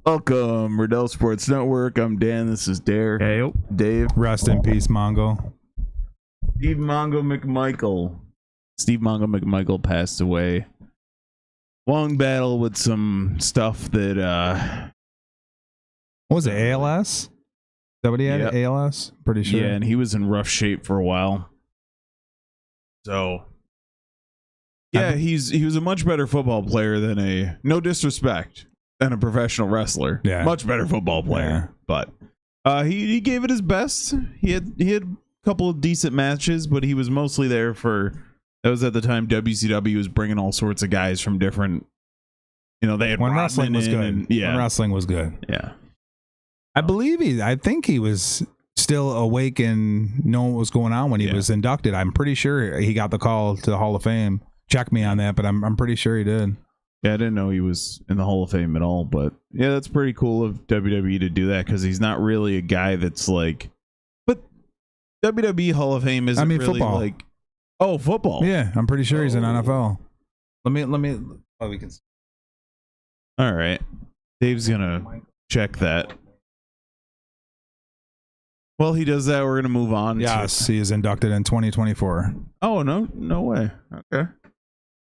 Welcome, Riddell Sports Network. I'm Dan. This is Dare. Hey, Dave. Rest in peace, Mongo. Steve Mongo McMichael. Steve Mongo McMichael passed away. Long battle with some stuff that What was it, ALS? Is that what he had? Yep. ALS? Pretty sure. Yeah, and he was in rough shape for a while. So yeah, he was a much better football player than no disrespect, than a professional wrestler. Yeah. Much better football player. Yeah. But he gave it his best. He had a couple of decent matches, but he was mostly there for, that was at the time WCW was bringing all sorts of guys from different, they had When wrestling was good. And, yeah. When wrestling was good. Yeah. I think he was still awake and knowing what was going on when he was inducted. I'm pretty sure he got the call to the Hall of Fame. Check me on that, but I'm pretty sure he did. Yeah, I didn't know he was in the Hall of Fame at all, but yeah, that's pretty cool of WWE to do that, because he's not really a guy that's like, but WWE Hall of Fame isn't really football. Like, oh, football. Yeah, I'm pretty sure he's in NFL. Let me. Oh, we can. All right, Dave's gonna check that. Well, he does that. We're gonna move on. Yes, he is inducted in 2024. Oh, no way. Okay,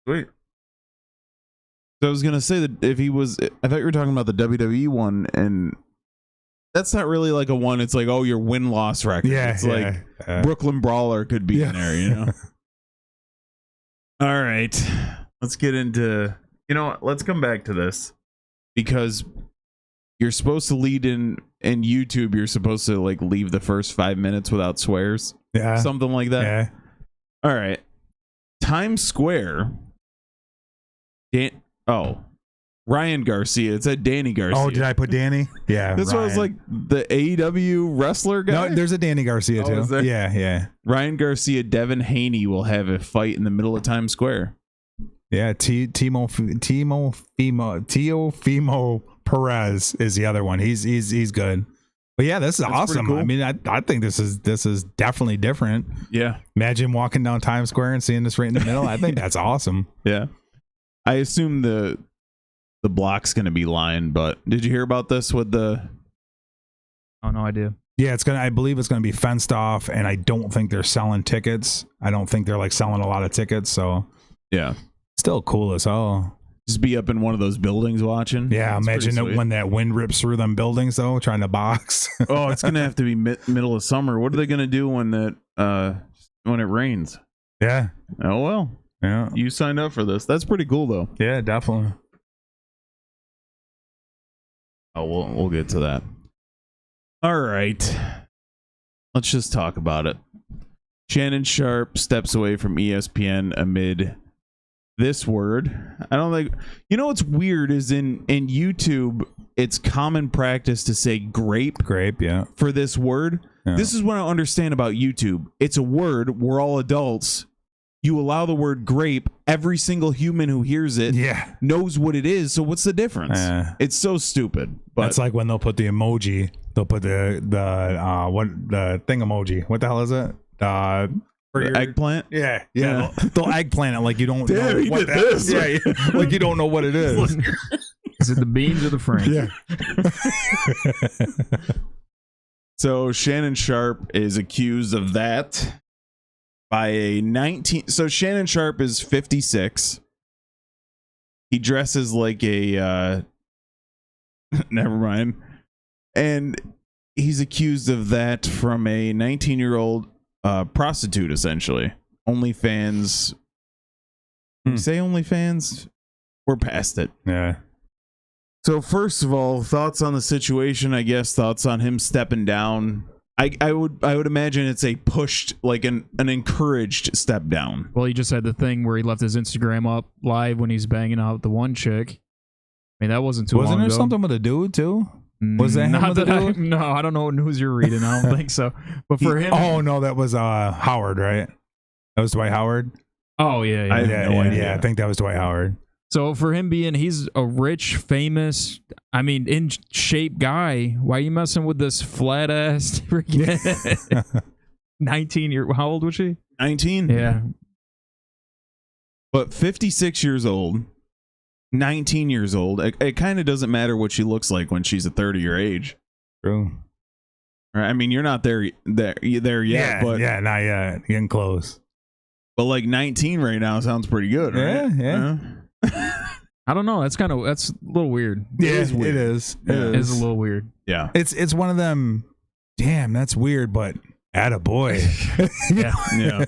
sweet. So I was gonna say that if he was, I thought you were talking about the WWE one, and that's not really like a one. It's like, oh, your win-loss record. Yeah, it's like Brooklyn Brawler could be in there, All right, let's get into. Let's come back to this, because you're supposed to lead in YouTube. You're supposed to like leave the first 5 minutes without swears. Yeah, Something like that. Yeah. All right. Times Square. Ryan Garcia. It said Danny Garcia. Oh, did I put Danny? Yeah. This was like the AEW wrestler guy. No, there's a Danny Garcia too. Is there? Yeah. Ryan Garcia, Devin Haney will have a fight in the middle of Times Square. Yeah, Teofimo Perez is the other one. He's good. But yeah, this is awesome. Cool. I mean, I think this is definitely different. Yeah. Imagine walking down Times Square and seeing this right in the middle. I think that's awesome. Yeah. I assume the block's going to be lined, but did you hear about this with the... Oh, no idea. Yeah, I believe it's gonna be fenced off, and I don't think they're selling tickets. I don't think they're like selling a lot of tickets, so yeah. Still cool as hell. Just be up in one of those buildings watching. Yeah, That's imagine when that wind rips through them buildings though, trying to box. Oh, it's gonna have to be middle of summer. What are they gonna do when it rains? Yeah. Oh well. Yeah. You signed up for this. That's pretty cool though. Yeah, definitely. Oh, we'll get to that. All right. Let's just talk about it. Shannon Sharpe steps away from ESPN amid this word. I don't think, what's weird is in YouTube, it's common practice to say grape. Grape, yeah. For this word. Yeah. This is what I understand about YouTube. It's a word. We're all adults. You allow the word grape. Every single human who hears it knows what it is. So what's the difference? It's so stupid. But that's like when they'll put the emoji. They'll put the thing emoji. What the hell is it? Eggplant? Yeah. They'll eggplant it like you don't know what that is. Yeah, like you don't know what it is. Is it the beans or the frank? Yeah. So Shannon Sharpe is accused of that by a 19. So Shannon Sharpe is 56. He dresses like a never mind. And he's accused of that from a 19-year-old prostitute, essentially. OnlyFans. You say OnlyFans? We're past it. Yeah. So first of all, thoughts on the situation, I guess. Thoughts on him stepping down. I would imagine it's a pushed, like an encouraged step down. Well, he just had the thing where he left his Instagram up live when he's banging out the one chick. I mean, that wasn't too long ago. Wasn't there something with a dude too? Was that him with a dude? No, I don't know what news you're reading. I don't think so. But for him, oh no, that was Howard, right? That was Dwight Howard. Oh yeah, I have no idea. Yeah, I think that was Dwight Howard. So for him he's a rich, famous, I mean, in shape guy. Why are you messing with this flat ass freaking 19 how old was she? 19. Yeah. But 56 years old. 19 years old. It kind of doesn't matter what she looks like when she's a 30-year age. True. I mean, you're not there yet, but yeah, not yet. Getting close. But like 19 right now sounds pretty good, right? Yeah. I don't know. That's a little weird. Yeah, It is weird. it is. Yeah. It is a little weird. Yeah. It's one of them. Damn, that's weird, but attaboy. Yeah.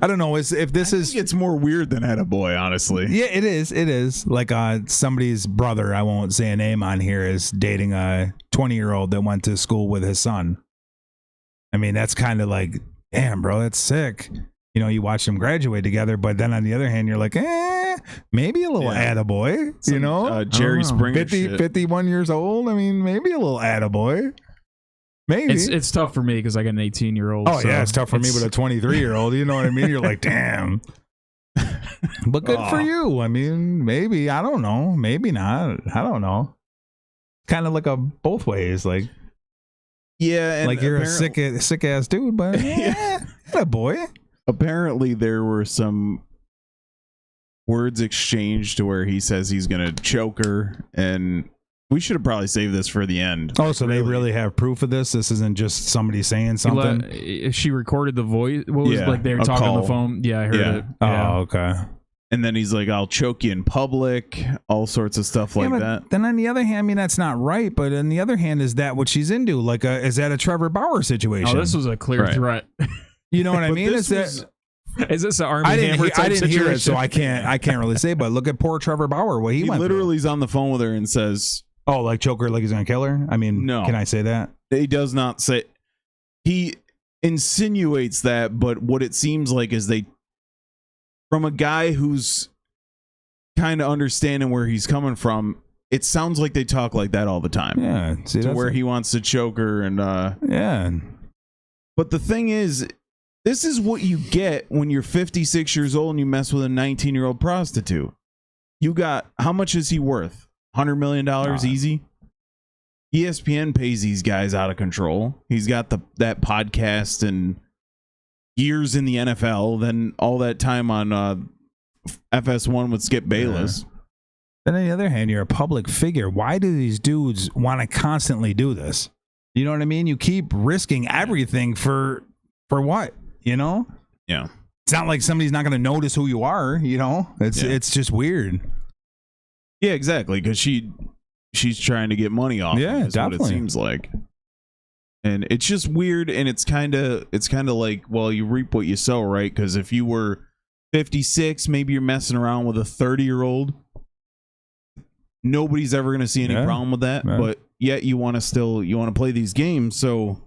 I don't know. If this I is, think it's more weird than attaboy, honestly. yeah, it is. It is like somebody's brother. I won't say a name on here is dating a 20-year-old that went to school with his son. I mean, that's kind of like, damn, bro, that's sick. You know, you watch them graduate together, but then on the other hand, you're like, maybe a little attaboy. You know, Jerry Springer 51 years old. I mean, maybe a little attaboy. Maybe It's tough for me because I got an 18-year-old. Oh, yeah, it's tough for me with a 23-year-old. You know what I mean? You're like, damn. But good for you. I mean, maybe. I don't know. Maybe not. I don't know. Kind of like a both ways. Like, yeah, and like you're a sick ass dude, but a boy. Apparently, there were some words exchanged to where he says he's going to choke her, and we should have probably saved this for the end. Oh, so they really have proof of this? This isn't just somebody saying something? She recorded the voice. What was like they were a talking on call. the phone? Yeah, I heard it. Oh, Yeah. okay. And then he's like, I'll choke you in public, all sorts of stuff like but that. Then on the other hand, I mean, that's not right. But on the other hand, is that what she's into? Like, is that a Trevor Bauer situation? Oh, this was a clear threat. You know what I But mean? Is this an Army I Hammer type didn't hear it, so situation? I can't really say. But look at poor Trevor Bauer. What he went literally is on the phone with her and says, through. Oh, like choke her like he's gonna kill her? I mean, No. Can I say that? he does not say. He insinuates that, but what it seems like is from a guy who's kind of understanding where he's coming from, it sounds like they talk like that all the time. Yeah. See, To where he wants to choke her and yeah. But the thing is, this is what you get when you're 56 years old and you mess with a 19-year-old prostitute. You got, how much is he worth? $100 million easy? ESPN pays these guys out of control. He's got that podcast and years in the NFL, then all that time on FS1 with Skip Bayless. Then on the other hand, you're a public figure. Why do these dudes want to constantly do this? You know what I mean? You keep risking everything for what? You know? Yeah. It's not like somebody's not going to notice who you are. You know? It's just weird. Yeah, exactly. Because she's trying to get money off. Yeah, him, is definitely. What it seems like. And it's just weird, and it's kind of like, well, you reap what you sow, right? Because if you were 56, maybe you're messing around with a 30-year-old. Nobody's ever going to see any problem with that, but yet you want to play these games. So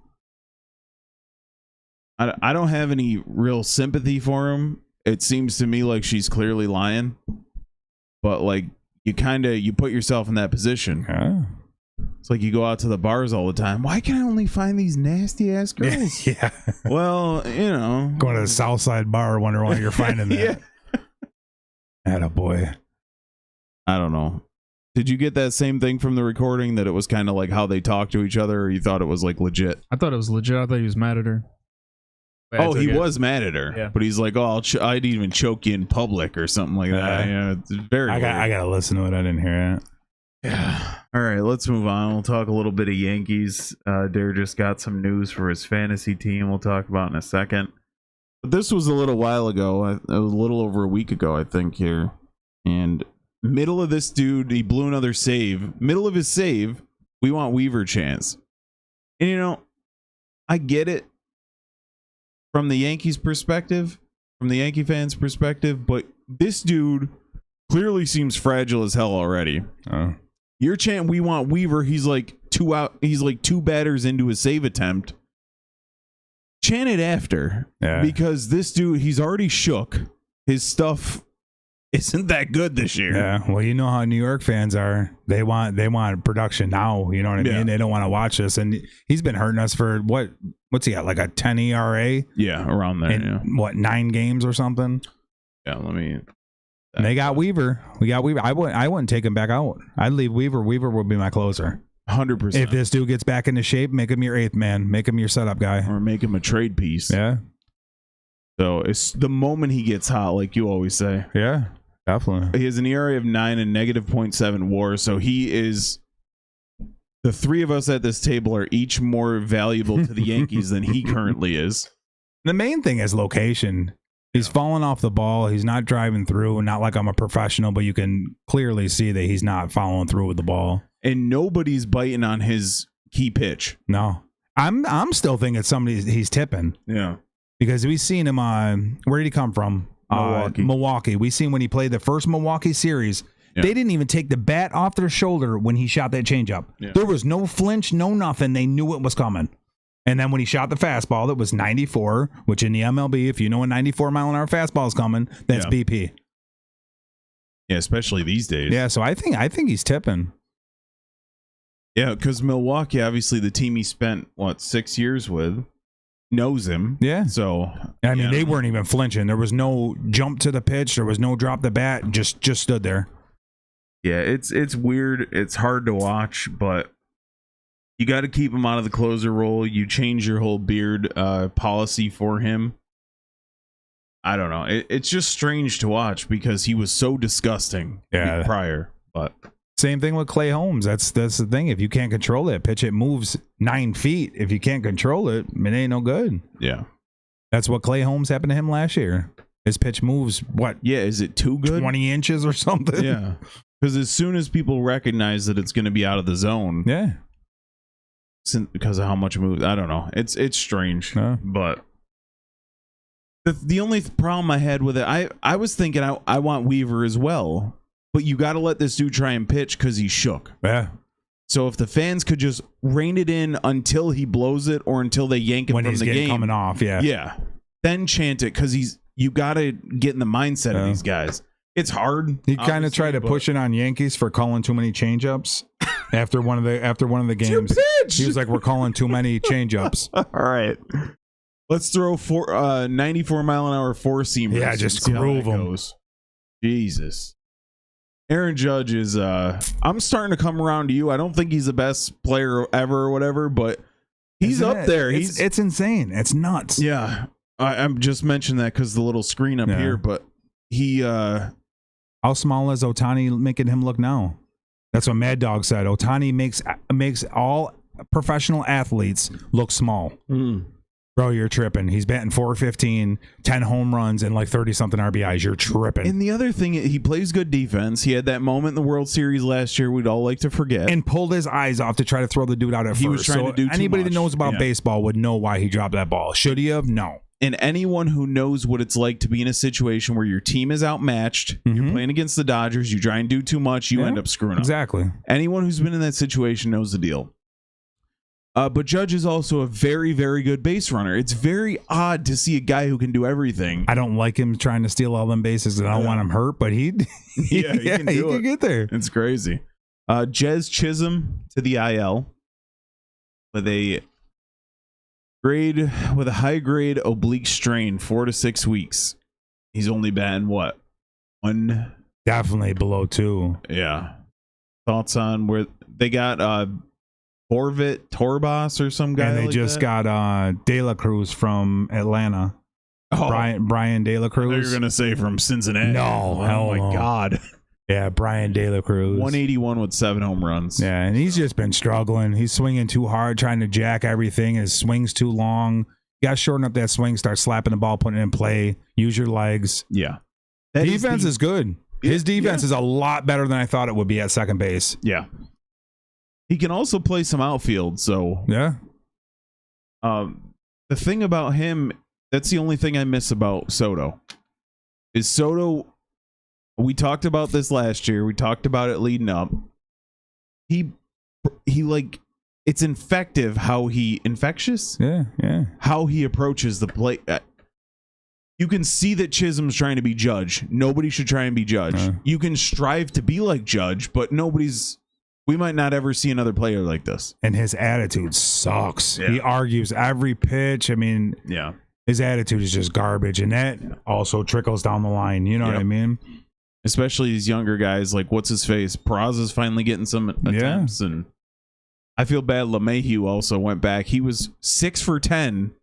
I don't have any real sympathy for him. It seems to me like she's clearly lying, but like you put yourself in that position. Yeah. It's like you go out to the bars all the time. Why can I only find these nasty ass girls? Yeah. Well, you know, Going to the Southside bar, wonder why you're finding that. Attaboy. I don't know. Did you get that same thing from the recording, that it was kind of like how they talk to each other, or you thought it was like legit? I thought it was legit. I thought he was mad at her. But I Oh, took he it. was mad at her, Yeah. but he's like, "Oh, I'd even choke you in public or something like that." Yeah, it's very. I weird. got to listen to it. I didn't hear it. Yeah. All right, let's move on. We'll talk a little bit of Yankees. Dare just got some news for his fantasy team. We'll talk about in a second. But this was a little while ago. It was a little over a week ago, I think, here. And middle of this dude, he blew another save. Middle of his save, we want Weaver chance. And, you know, I get it from the Yankees' perspective, from the Yankee fans' perspective, but this dude clearly seems fragile as hell already. Oh. Your chant, we want Weaver. He's like two batters into his save attempt. Chant it after, because this dude, he's already shook. His stuff isn't that good this year. Yeah, well, you know how New York fans are. They want production now. You know what I mean? They don't want to watch us. And he's been hurting us for what's he got? Like a 10 ERA? Yeah, around there. In, 9 games or something? Yeah, let me. And they got Weaver. We got Weaver. I wouldn't take him back out. I'd leave Weaver. Weaver would be my closer. 100%. If this dude gets back into shape, make him your 8th man. Make him your setup guy. Or make him a trade piece. Yeah. So it's the moment he gets hot, like you always say. Yeah. Definitely. He has an ERA of 9 and negative .7 WAR. So he is. The three of us at this table are each more valuable to the Yankees than he currently is. The main thing is location. He's falling off the ball. He's not driving through. Not like I'm a professional, but you can clearly see that he's not following through with the ball. And nobody's biting on his key pitch. No. I'm still thinking he's tipping. Yeah. Because we've seen him where did he come from? Milwaukee. We seen when he played the first Milwaukee series. Yeah. They didn't even take the bat off their shoulder when he shot that changeup. Yeah. There was no flinch, no nothing. They knew it was coming. And then when he shot the fastball, that was 94, which in the MLB, if you know a 94-mile-an-hour fastball is coming, that's BP. Yeah, especially these days. Yeah, so I think he's tipping. Yeah, because Milwaukee, obviously the team he spent, 6 years with, knows him. Yeah. So, I mean, they weren't even flinching. There was no jump to the pitch. There was no drop the bat. Just stood there. Yeah, it's weird. It's hard to watch, but you got to keep him out of the closer role. You change your whole beard policy for him. I don't know. It's just strange to watch because he was so disgusting prior. But same thing with Clay Holmes. That's the thing. If you can't control that pitch, it moves 9 feet. If you can't control it, it ain't no good. Yeah. That's what Clay Holmes happened to him last year. His pitch moves, what? Yeah, is it too good? 20 inches or something? Yeah. Because as soon as people recognize that it's going to be out of the zone. Yeah. Because of how much it moves. I don't know. It's strange. But the only problem I had with it, I was thinking I want Weaver as well. But you got to let this dude try and pitch because he's shook. Yeah. So if the fans could just rein it in until he blows it or until they yank him from the game. Coming off, yeah. Yeah. Then chant it because you got to get in the mindset of these guys. It's hard. He kind of tried to push it on Yankees for calling too many changeups after one of the games. He was like, "We're calling too many changeups." All right, let's throw 94-mile-an-hour four-seamers. Yeah, just groove them. Jesus, Aaron Judge is. I'm starting to come around to you. I don't think he's the best player ever or whatever, but he's up there. It's insane. It's nuts. Yeah, I'm just mentioning that because the little screen up here, but he. How small is Ohtani making him look now? That's what Mad Dog said. Ohtani makes all professional athletes look small. Bro, you're tripping. He's batting .415, 10 home runs, and like 30-something RBIs. You're tripping. And the other thing, he plays good defense. He had that moment in the World Series last year we'd all like to forget. And pulled his eyes off to try to throw the dude out at first. He was trying to do too anybody much. that knows about baseball would know why he dropped that ball. Should he have? No. And anyone who knows what it's like to be in a situation where your team is outmatched, you're playing against the Dodgers, you try and do too much, you end up screwing up. Exactly. Anyone who's been in that situation knows the deal. But Judge is also a very, very good base runner. It's very odd to see a guy who can do everything. I don't like him trying to steal all them bases, and I don't want him hurt, but he can get there. It's crazy. Jez Chisholm to the IL with a high grade oblique strain, 4 to 6 weeks. He's only batting what? 1? Definitely below 2. Yeah. Thoughts on where they got Torvit Torbas or some guy? And they like just got De La Cruz from Atlanta. Oh, Brian De La Cruz. I thought you were gonna say from Cincinnati. No, oh my God. Yeah, Brian De La Cruz. 181 with 7 home runs. Yeah, and he's just been struggling. He's swinging too hard, trying to jack everything. His swing's too long. You got to shorten up that swing, start slapping the ball, putting it in play, use your legs. Yeah. Defense is good. His defense is a lot better than I thought it would be at second base. Yeah. He can also play some outfield, so. Yeah. The thing about him, that's the only thing I miss about Soto. Is Soto... We talked about this last year. We talked about it leading up. He like, it's infectious? Yeah. How he approaches the plate. You can see that Chisholm's trying to be Judge. Nobody should try and be Judge. You can strive to be like Judge, but we might not ever see another player like this. And his attitude sucks. Yeah. He argues every pitch. I mean, his attitude is just garbage. And that also trickles down the line. You know what I mean? Especially these younger guys, like what's his face? Peraza's finally getting some attempts, and I feel bad. LeMahieu also went back. He was 6 for 10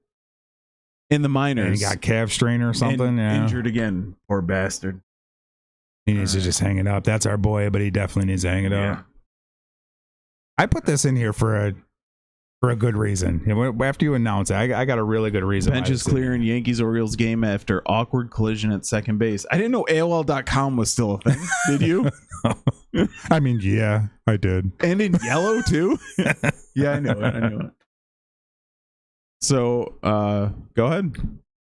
in the minors. And he got calf strain or something. Injured again, poor bastard. He needs to just hang it up. That's our boy, but he definitely needs to hang it up. I put this in here for a good reason. After you announce it, I got a really good reason. Bench is clear in Yankees-Orioles game after awkward collision at second base. I didn't know AOL.com was still a thing. Did you? I mean, yeah, I did. And in yellow, too? Yeah, I know it. So, go ahead.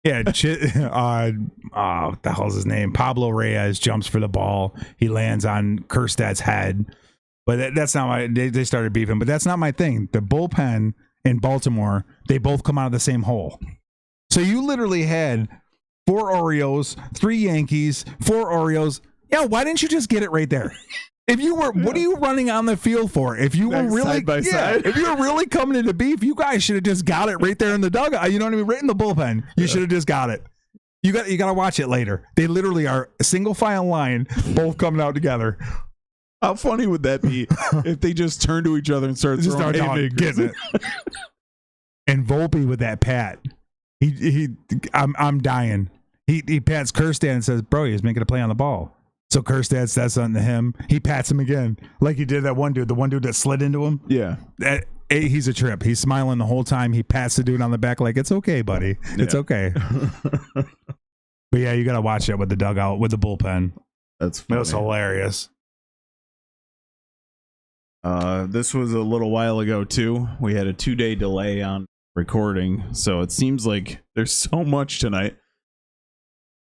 Yeah, what the hell's his name? Pablo Reyes jumps for the ball. He lands on Kerstad's head. But that's not why they started beefing. But that's not my thing. The bullpen in Baltimore, they both come out of the same hole. So you literally had 4 Orioles, 3 Yankees, 4 Orioles. Yeah, why didn't you just get it right there? If you were, what are you running on the field for? If you were really, side by side. if you were really coming into beef, you guys should have just got it right there in the dugout. You know what I mean? Right in the bullpen. You should have just got it. You got to watch it later. They literally are a single file line, both coming out together. How funny would that be if they just turn to each other and start throwing haymakers? Get it. And Volpe with that pat, I'm dying. He pats Kerstad and says, "Bro, he's making a play on the ball." So Kerstad says something to him. He pats him again, like he did that one dude, the one dude that slid into him. Yeah. He's a trip. He's smiling the whole time. He pats the dude on the back like, "It's okay, buddy. It's okay." But yeah, you got to watch that with the dugout, with the bullpen. That's funny. That was hilarious. This was a little while ago, too. We had a 2-day delay on recording, so it seems like there's so much tonight.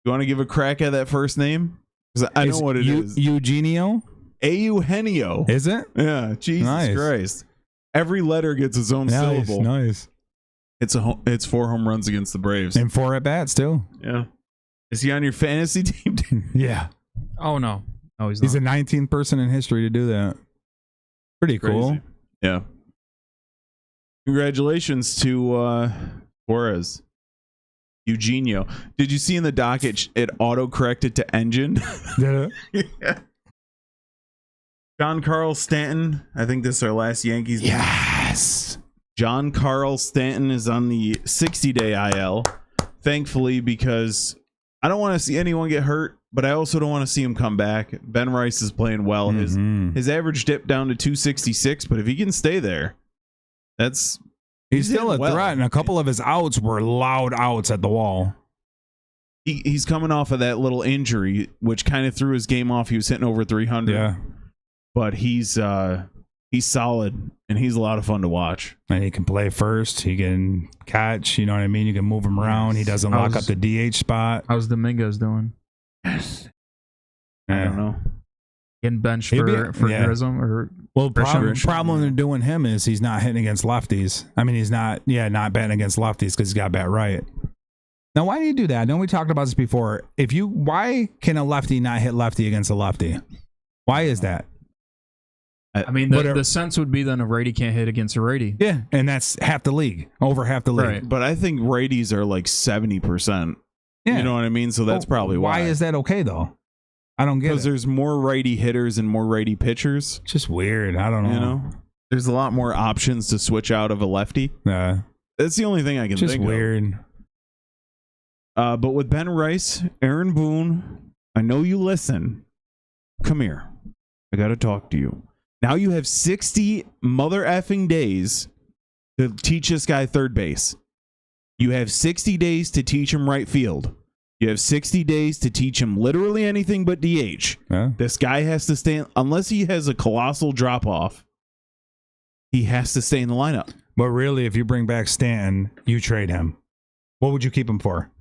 You want to give a crack at that first name? Because I know what it is. Eugenio? Eugenio. Is it? Yeah, Jesus Christ. Every letter gets its own syllable. Nice. It's 4 home runs against the Braves. And 4 at-bats, too. Yeah. Is he on your fantasy team? Yeah. Oh, no. No, he's He's not. the 19th person in history to do that. Pretty cool. Crazy. Yeah. Congratulations to Torres. Eugenio. Did you see in the docket it auto-corrected to engine? Did it? Yeah. John Carl Stanton. I think this is our last Yankees. Yes. John Carl Stanton is on the 60-day IL. Thankfully, because I don't want to see anyone get hurt, but I also don't want to see him come back. Ben Rice is playing well. His average dipped down to 266, but if he can stay there, he's still a threat, and a couple of his outs were loud outs at the wall. He's coming off of that little injury, which kind of threw his game off. He was hitting over 300. Yeah. But he's solid, and he's a lot of fun to watch. And he can play first. He can catch. You know what I mean? You can move him around. He doesn't lock up the DH spot. How's Dominguez doing? Yes. I don't know. Getting benched for Grissom or problem they're doing him is he's not hitting against lefties. I mean, he's not batting against lefties because he's got bat right. Now, why do you do that? I know we talked about this before. Why can a lefty not hit lefty against a lefty? Why is that? I mean, the sense would be then a righty can't hit against a righty. Yeah, and that's half the league, over half the league. Right. But I think righties are like 70%. Yeah. You know what I mean? So that's probably why. Why is that okay, though? I don't get it. Because there's more righty hitters and more righty pitchers. Just weird. I don't know. You know? There's a lot more options to switch out of a lefty. Yeah. That's the only thing I can think of. Just weird. But with Ben Rice, Aaron Boone, I know you listen. Come here. I got to talk to you. Now you have 60 mother effing days to teach this guy third base. You have 60 days to teach him right field. You have 60 days to teach him literally anything but DH. Yeah. This guy has to stay, unless he has a colossal drop off, he has to stay in the lineup. But really, if you bring back Stanton, you trade him. What would you keep him for?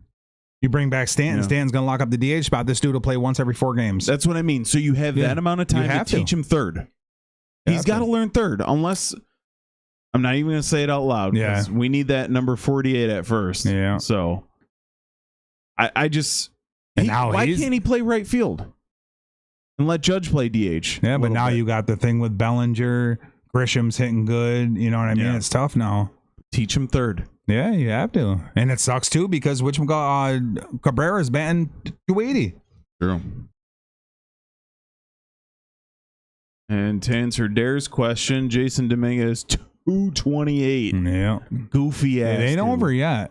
You bring back Stanton, Stanton's going to lock up the DH spot. This dude will play once every 4 games. That's what I mean. So you have that amount of time to teach him third. He's got to learn third, unless I'm not even going to say it out loud. Yeah. We need that number 48 at first. Yeah. So I just, now why can't he play right field and let Judge play DH? Yeah, but now you got the thing with Bellinger. Grisham's hitting good. You know what I mean? Yeah. It's tough now. Teach him third. Yeah, you have to. And it sucks too because Cabrera's batting 280. True. And to answer Dare's question, Jason Dominguez 228. Yeah. Goofy ass. It ain't over yet.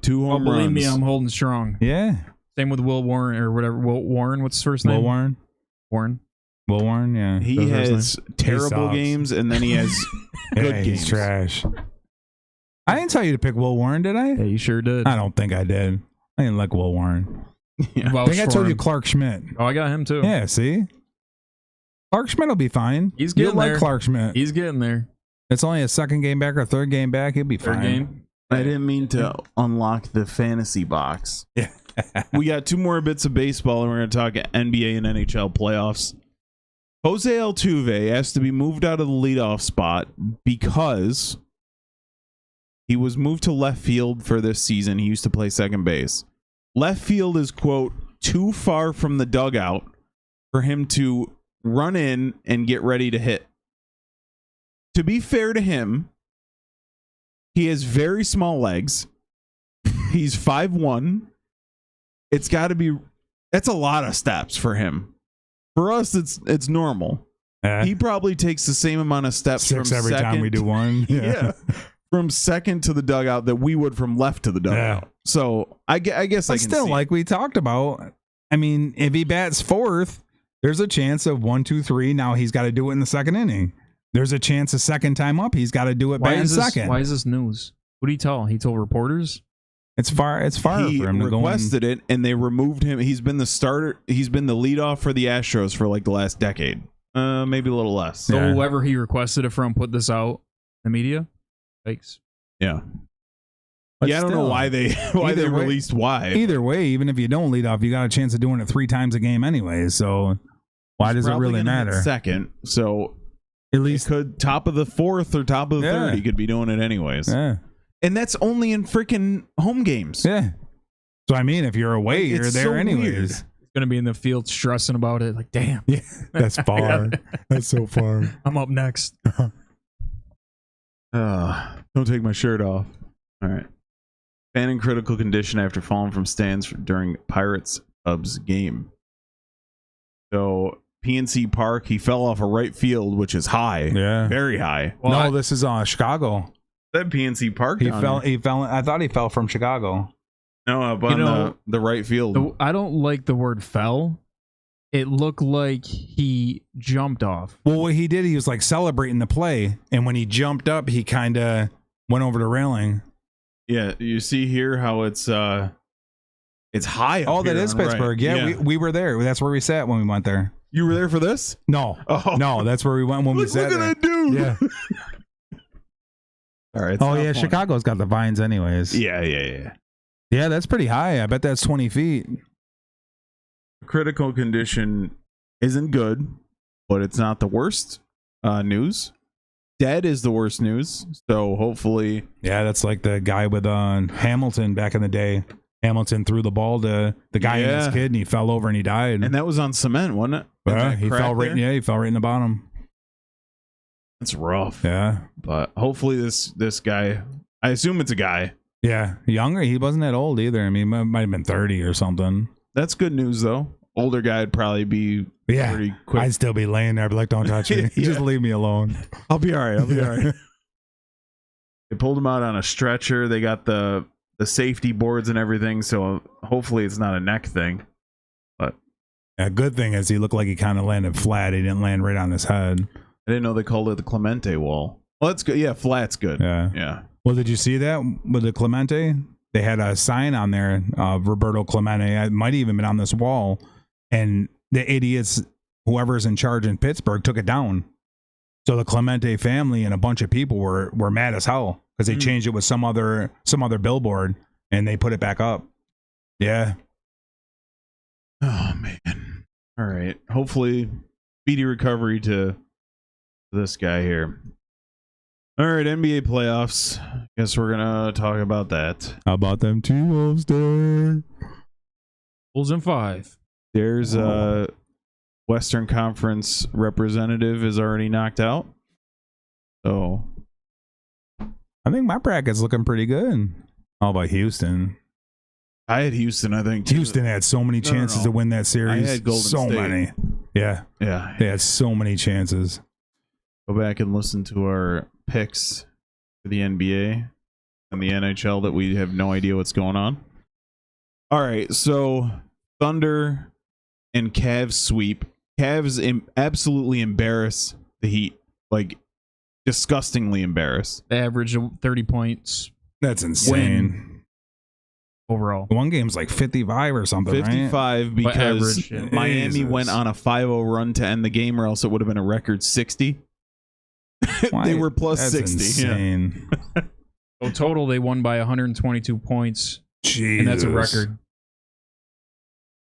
2 home runs. Believe me, I'm holding strong. Yeah. Same with Will Warren or whatever. Will Warren, what's his first name? Will Warren. Warren. Will Warren, yeah. He has terrible sucks. games, and then he has good Yeah, he's games. trash. I didn't tell you to pick Will Warren, did I? Yeah, you sure did. I don't think I did. I didn't like Will Warren. Yeah. I think I told you Clark Schmidt. Oh, I got him too. Yeah, see? Clark Schmidt will be fine. He's getting You'll like there. Clark Schmidt. He's getting there. It's only a second game back or third game back. He'll be Third fine. game. I didn't mean to unlock the fantasy box. Yeah. We got 2 more bits of baseball, and we're going to talk NBA and NHL playoffs. Jose Altuve has to be moved out of the leadoff spot because he was moved to left field for this season. He used to play second base. Left field is, quote, too far from the dugout for him to run in and get ready to hit. To be fair to him, he has very small legs. He's 5'1". It's got to be... That's a lot of steps for him. For us, it's normal. He probably takes the same amount of steps 6 from every second, time we do one. yeah, from second to the dugout that we would from left to the dugout. Yeah. So I guess I But can still, see like we talked about, I mean, if he bats fourth, there's a chance of 1, 2, 3. Now he's got to do it in the second inning. There's a chance a second time up, he's got to do it Why batting is this? second. Why is this news? What did he tell? He told reporters. It's far he for him to go. requested it, and they removed him. He's been the starter. He's been the leadoff for the Astros for like the last decade, maybe a little less. So Yeah. whoever he requested it from put this out in the media. Thanks. Yeah, But yeah. I don't know still, why they Either way- released why. Either way, even if you don't lead off, you got a chance of doing it 3 times a game anyway. So why He's does it probably really gonna hit matter? second, so At he least, could top of the 4th or top of the 3rd. He could be doing it anyways, yeah, and that's only in freaking home games. yeah. So I mean, if you're away, you're It's there so anyways. weird. He's gonna be in the field stressing about it. Like, damn, Yeah, that's far. That's so far. I'm up next. Don't take my shirt off. All right. Fan in critical condition after falling from stands during Pirates Cubs game. So PNC Park, he fell off a right field, which is high, Yeah. very high. Well, No, this is Chicago. That PNC Park. He down fell. here. He fell. I thought he fell from Chicago. No, up on the right field. I don't like the word fell. It looked like he jumped off. Well, what he did, he was like celebrating the play, and when he jumped up, he kind of went over the railing. Yeah, you see here how it's high. Up Oh, that here is on the right. Pittsburgh. Yeah, we were there. That's where we sat when we went there. You were there for this? No, Oh, no, that's where we went when we Look sat at there. that dude. Yeah. All right. it's Oh not yeah, funny. Chicago's got the vines, anyways. Yeah. Yeah, that's pretty high. I bet that's 20 feet. Critical condition isn't good, but it's not the worst news. Dead is the worst news. So hopefully, Yeah, that's like the guy with Hamilton back in the day. Hamilton threw the ball to the guy and his Yeah. kid, and he fell over and he died. and that was on cement, wasn't it? Yeah, That he crack fell right. there? Yeah, he fell right in the bottom. That's rough. Yeah, But hopefully, this guy. I assume it's a guy. yeah, younger. He wasn't that old either. I mean, might have been 30 or something. That's good news though. Older guy would probably be Yeah, pretty quick. I'd still be laying there, but like, don't touch me. Yeah. Just leave me alone. I'll be all right. I'll be all right. They pulled him out on a stretcher. They got the safety boards and everything. So hopefully it's not a neck thing. Yeah, good thing is he looked like he kind of landed flat. He didn't land right on his head. I didn't know they called it the Clemente wall. Well, that's good. Yeah, flat's good. Yeah. Yeah. Well, did you see that with the Clemente? They had a sign on there, Roberto Clemente. It might even been on this wall. And the idiots, whoever's in charge in Pittsburgh, took it down. So the Clemente family and a bunch of people were mad as hell because they changed it with some other billboard and they put it back up. Yeah. Oh man. All right. Hopefully, speedy recovery to this guy here. All right, NBA playoffs. Guess we're gonna talk about that. How about them T-Wolves there? Bulls in 5. There's a Western Conference representative is already knocked out. So I think my bracket's looking pretty good. How about Houston? I had Houston, I think. too. Houston had so many chances to win that series. I had Golden so State. many. Yeah. Yeah. They had so many chances. Go back and listen to our picks for the NBA and the NHL that we have no idea what's going on. All right, so Thunder and Cavs sweep. Cavs absolutely embarrass the Heat. Like, disgustingly embarrassed. They averaged 30 points That's insane. overall. One game's like 55 or something, 55 right? because average, yeah. Miami Jesus. went on a 5-0 run to end the game, or else it would have been a record 60. They were plus That's 60. Yeah. insane. So total, they won by 122 points, Jesus. and that's a record.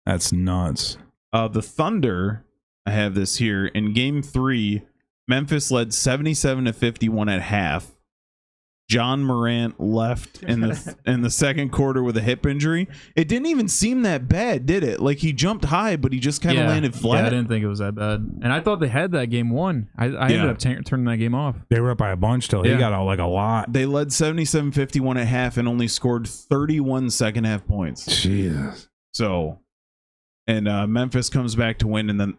That's nuts. The Thunder, I have this here. In game 3, Memphis led 77-51 at half. John Morant left in the second quarter with a hip injury. It didn't even seem that bad, did it? Like, he jumped high, but he just kind of landed flat. Yeah, I didn't think it was that bad. And I thought they had that game won. I ended up turning that game off. They were up by a bunch till he got out like a lot. They led 77-51 at half and only scored 31 second half points. Jesus. So, and Memphis comes back to win, and then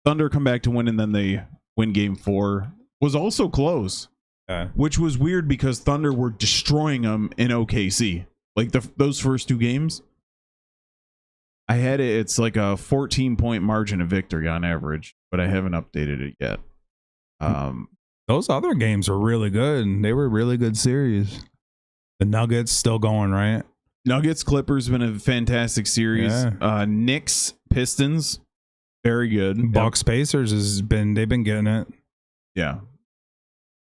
Thunder come back to win, and then they win game 4. Was also close. Which was weird because Thunder were destroying them in OKC. Like those first 2 games. I had it. It's like a 14-point margin of victory on average, but I haven't updated it yet. Those other games were really good. They were really good series. The Nuggets still going, right? Nuggets Clippers been a fantastic series. Yeah. Knicks Pistons, very good. Bucks Pacers they've been getting it. Yeah.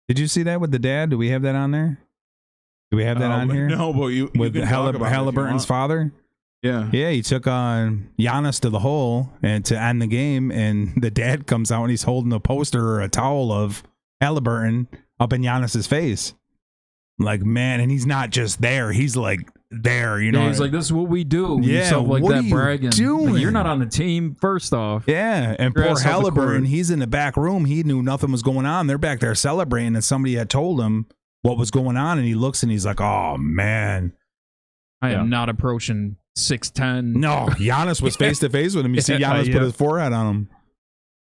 Did you see that with the dad? Do we have that on there? Do we have that on here? No, but you With can talk about it if you Halliburton's want. father? Yeah. Yeah, he took on Giannis to the hole and to end the game, and the dad comes out and he's holding a poster or a towel of Halliburton up in Giannis's face. Like, man, and he's not just there. He's like there, you know. Yeah, he's like, this is what we do. Yeah, Stuff like what that are you bragging. doing? Like, you're not on the team, first off. Yeah, and Your poor ass off the Halliburton, court. he's in the back room. He knew nothing was going on. They're back there celebrating, and somebody had told him what was going on, and he looks and he's like, oh, man. I am not approaching 6'10". No, Giannis was face-to-face with him. You see Giannis put his forehead on him.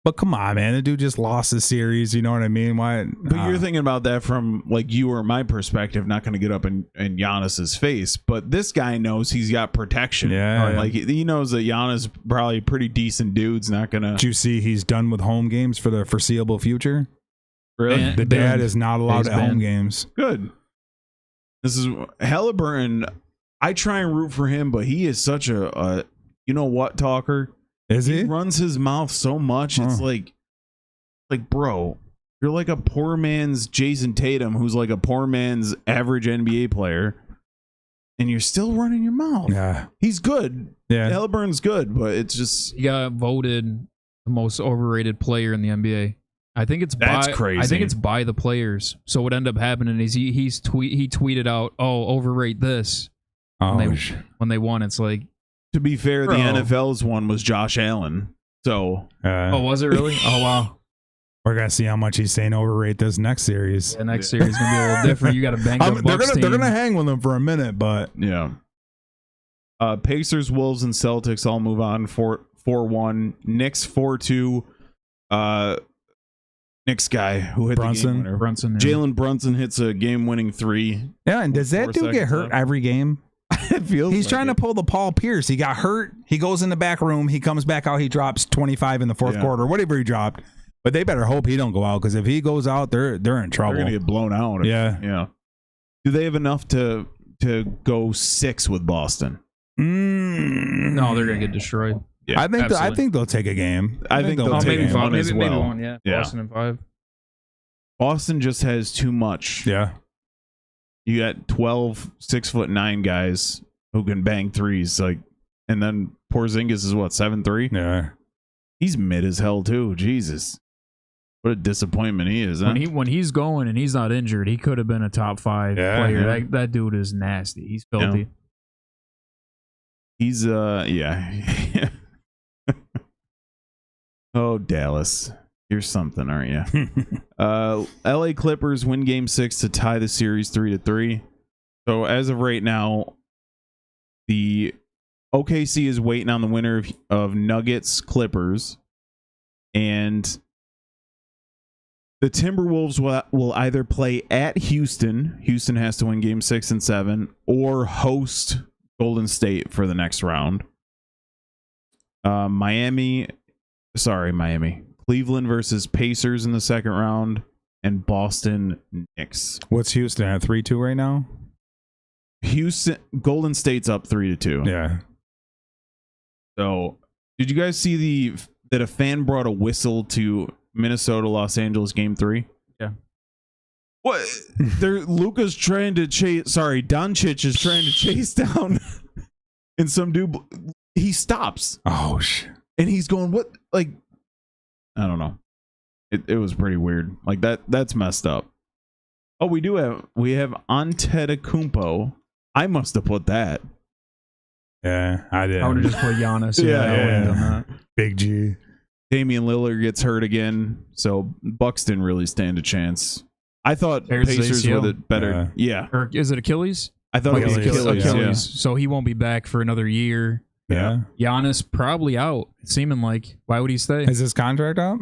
But come on, man. The dude just lost the series. You know what I mean? Why? But you're thinking about that from like you or my perspective, not going to get up in Giannis's face. But this guy knows he's got protection. Yeah. Like he knows that Giannis probably a pretty decent dude's not going to. Did you see he's done with home games for the foreseeable future? Really? Man. The dad is not allowed He's at home banned. games. Good. This is Halliburton. I try and root for him, but he is such a you know what talker. Is He he? runs his mouth so much. It's like, bro, you're like a poor man's Jason Tatum, who's like a poor man's average NBA player, and you're still running your mouth. Yeah. He's good. Yeah. Halliburton's good, but it's just He got voted the most overrated player in the NBA. I think it's That's by, crazy. I think it's by the players. So what ended up happening is he tweeted out, "Oh, overrate this." Oh, When they won, it's like, to be fair, Bro. the NFL's one was Josh Allen. So oh, was it really? Oh, wow. we're gonna see how much he's saying overrate this next series. The next series is gonna be a little different. You got a banged up Bucks They're gonna team. hang with him for a minute, but yeah. Pacers, Wolves, and Celtics all move on 4-1. Knicks 4-2. Knicks guy who hit Brunson. the game winner. Brunson. Yeah. Jalen Brunson hits a game-winning 3. yeah. And does that 4 dude get seconds hurt left. every game? It feels He's like trying it. to pull the Paul Pierce. He got hurt. He goes in the back room. He comes back out. He drops 25 in the fourth quarter, whatever he dropped. But they better hope he don't go out, because if he goes out, they're in trouble. They're gonna get blown out. Yeah. Do they have enough to go 6 with Boston? No, they're gonna get destroyed. Yeah, I think they'll take a game. I think they'll Oh, take maybe a game. 5. One as Maybe well. 1. Yeah. Yeah. Boston in 5. Boston just has too much. Yeah. You got 12 6'9" guys who can bang threes, like, and then Porzingis is what, 7'3"? Yeah. He's mid as hell too. Jesus, what a disappointment he is. Huh? When he's going and he's not injured, he could have been a top 5 player. That dude is nasty. He's filthy. Yeah. He's yeah. Oh, Dallas, here's something, aren't you? LA Clippers win game 6 to tie the series 3-3. So as of right now, the OKC is waiting on the winner of Nuggets Clippers, and the Timberwolves will either play at Houston. Houston has to win game 6 and 7, or host Golden State for the next round. Miami. Cleveland versus Pacers in the second round, and Boston Knicks. What's Houston at 3-2 right now? Golden State's up 3-2. Yeah. So, did you guys see that a fan brought a whistle to Minnesota Los Angeles game 3? Yeah. What? Luka's trying to chase. Sorry, Doncic is trying to chase down, and some dude. He stops. Oh shit. And he's going, what? Like, I don't know. It was pretty weird. Like that's messed up. Oh, we have Antetokounmpo. I must have put that. Yeah, I did. I would have just put Giannis. I wouldn't done that. Big G. Damian Lillard gets hurt again, so Bucks didn't really stand a chance. I thought There's Pacers ACL. were the better. Yeah. Or is it Achilles? I thought it was Achilles. Yeah. So he won't be back for another year. Yeah. Giannis probably out. It's seeming like. Why would he stay? Is his contract up?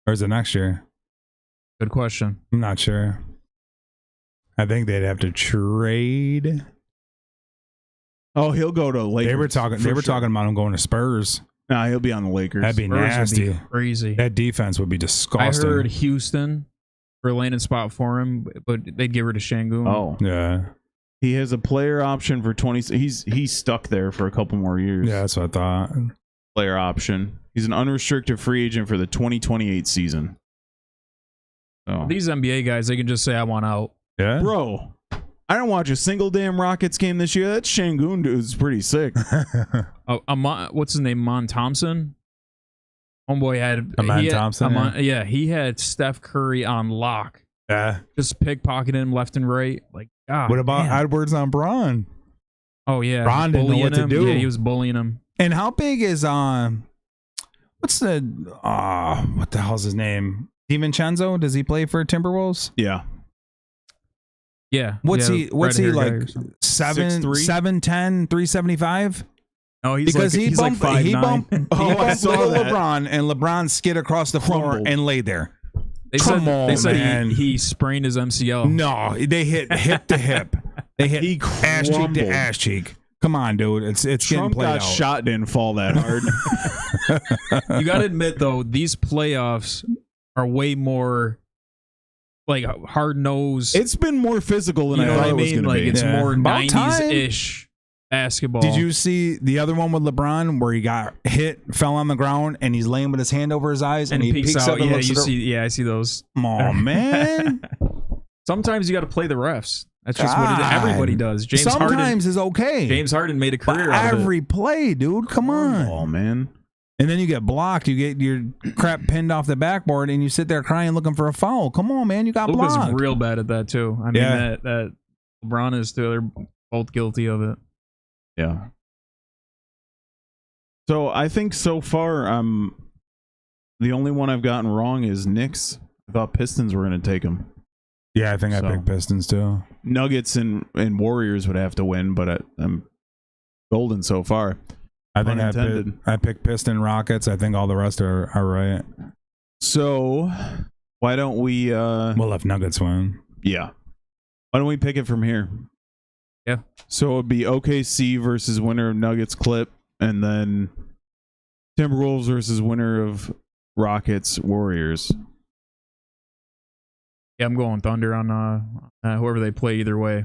Or is it next year? Good question. I'm not sure. I think they'd have to trade. Oh, he'll go to Lakers. They were talking about him going to Spurs. Nah, he'll be on the Lakers. That'd be Spurs nasty. would be crazy. That defense would be disgusting. I heard Houston for a landing spot for him, but they'd get rid of Şengün. Oh, yeah. He has a player option for 20. He's stuck there for a couple more years. Yeah, that's what I thought. Player option. He's an unrestricted free agent for the 2028 season. So. These NBA guys, they can just say, I want out. Yeah. Bro, I don't watch a single damn Rockets game this year. That Şengün dude's pretty sick. What's his name? Mon Thompson? Homeboy had... Amon Thompson? He had Steph Curry on lock. Yeah. Just pickpocketing him left and right. Like, God. What about man. Edwards on Braun? Oh, yeah. Braun didn't know what to do. Yeah, he was bullying him. And how big is what's the what the hell's his name? DiVincenzo? Does he play for Timberwolves? Yeah. Yeah. What's he like 6'3"? 7'10", 375? Oh, Because he bumped Oh, I saw little that. LeBron, and LeBron skid across the floor Crumbled. and laid there. They Come on, said man. he sprained his MCL. No, they hit hip to hip. They hit He ass cheek crumbled. to ass cheek. Come on, dude. It's getting Trump played got out. shot, didn't fall that hard. You got to admit, though, these playoffs are way more like hard-nosed. It's been more physical than You know I what thought I it was mean? going to Like, be. it's Yeah. more About 90s-ish basketball. Did you see the other one with LeBron where he got hit, fell on the ground, and he's laying with his hand over his eyes, and he peeks up and yeah, looks you at see. Yeah, I see those. Oh man! Sometimes you got to play the refs. That's just what God. everybody does. James Sometimes is okay. Harden made a But career out of it. every play, dude. Come on. Oh, man. And then you get blocked. You get your crap pinned off the backboard, and you sit there crying, looking for a foul. Come on, man. You got Luka's blocked. real bad at that too. I mean, Yeah. that LeBron is too. They're both guilty of it. Yeah. So I think so far, the only one I've gotten wrong is Knicks. I thought Pistons were going to take them. Yeah, I think I So. picked Pistons too. Nuggets and Warriors would have to win, but I'm golden so far. I think Unintended. I picked Piston Rockets. I think all the rest are right. So why don't we? Well, if Nuggets win, Yeah. Why don't we pick it from here? Yeah. So it would be OKC versus winner of Nuggets Clip, and then Timberwolves versus winner of Rockets Warriors. Yeah, I'm going Thunder on whoever they play. Either way,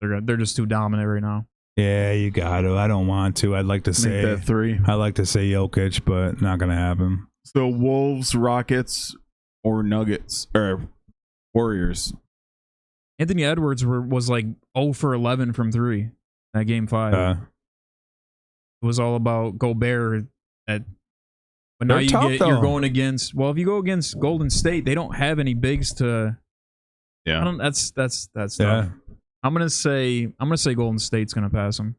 they're just too dominant right now. yeah, you got to. I don't want to. I'd like to Make say that 3. I like to say Jokic, but not gonna happen. So Wolves, Rockets, or Nuggets or Warriors. Anthony Edwards was like 0 for 11 from 3 in that game 5. It was all about Gobert. But now They're tough, you're though. going against. Well, if you go against Golden State, they don't have any bigs to. Yeah. That's Yeah. tough. I'm gonna say Golden State's gonna pass them.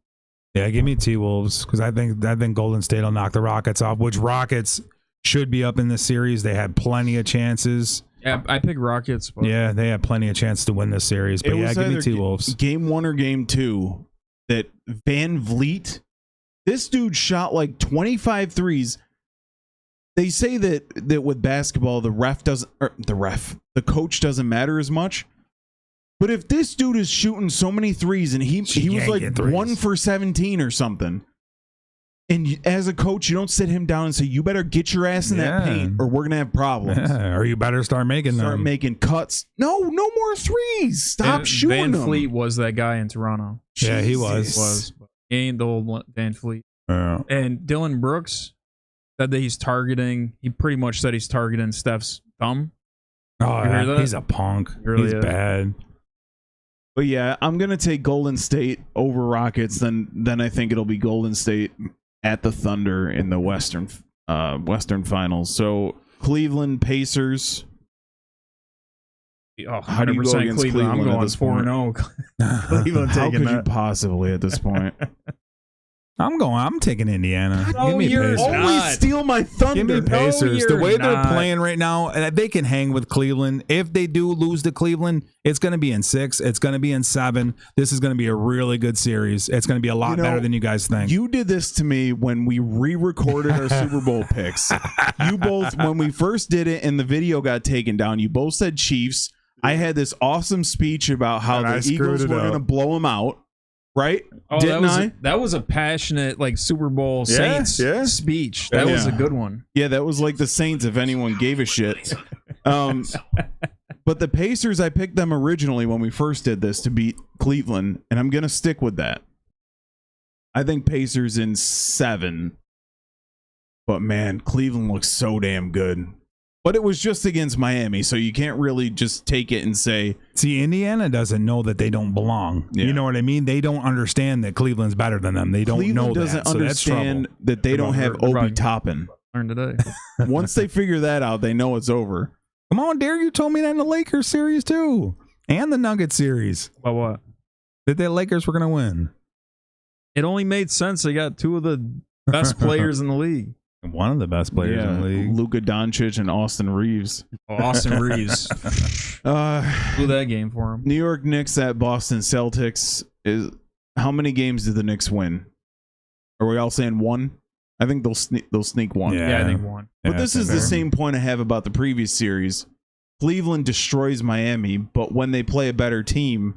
Yeah, give me T-Wolves because I think Golden State will knock the Rockets off, which Rockets should be up in this series. They had plenty of chances. Yeah, I pick Rockets. But Yeah, they had plenty of chances to win this series. But It yeah, was give me either T-Wolves. Game 1 or game 2 that Van Vliet, this dude shot like 25 threes. They say that with basketball, the coach doesn't matter as much. But if this dude is shooting so many threes and he was yanking like threes. 1 for 17 or something, And as a coach, you don't sit him down and say, you better get your ass in that paint or we're going to have problems. Yeah, or you better start making them. Start making cuts. No more threes. Stop shooting them. Van Fleet was that guy in Toronto. Yeah, he Jesus. was. He ain't the old Van Fleet. Yeah. And Dylan Brooks said that he pretty much said he's targeting Steph's thumb. Oh, You heard that? he's a punk. Really He's is. bad. But yeah, I'm going to take Golden State over Rockets. Then I think it'll be Golden State at the Thunder in the Western Finals. So Cleveland Pacers. Oh, How do you go 100% against Cleveland. I'm Cleveland at going this point? 4-0. Cleveland How taking could you that. possibly at this point? I'm taking Indiana. No, Give me you're Pacers. not. Always steal my thunder. Give me Pacers. The you're way they're not. playing right now, they can hang with Cleveland. If they do lose to Cleveland, it's going to be in 6. It's going to be in 7. This is going to be a really good series. It's going to be a lot better than you guys think. You did this to me when we re-recorded our Super Bowl picks. You both, when we first did it and the video got taken down, you both said Chiefs. I had this awesome speech about how And I the screwed Eagles it were up. going to blow them out, right? Oh, Didn't I? that was a passionate like Super Bowl Yeah, Saints yeah. speech. That was a good one. Yeah, that was like the Saints if anyone gave a shit. But the Pacers, I picked them originally when we first did this to beat Cleveland, and I'm going to stick with that. I think Pacers in 7. But man, Cleveland looks so damn good. But it was just against Miami, so you can't really just take it and say... See, Indiana doesn't know that they don't belong. Yeah. You know what I mean? They don't understand that Cleveland's better than them. They don't Cleveland know doesn't that. So that's trouble. understand that they don't have Obi Right. Toppin. Learned today. Once they figure that out, they know it's over. Come on, Dare, you told me that in the Lakers series too. And the Nuggets series. But what? That the Lakers were going to win. It only made sense. They got two of the best players in the league. One of the best players in the league. Luka Doncic and Austin Reeves. Austin Reeves blew that game for him. New York Knicks at Boston Celtics. Is how many games did the Knicks win? Are we all saying 1? I think they'll sneak 1. Yeah, I think one. But Yeah, this that's is the fair. same point I have about the previous series. Cleveland destroys Miami, but when they play a better team,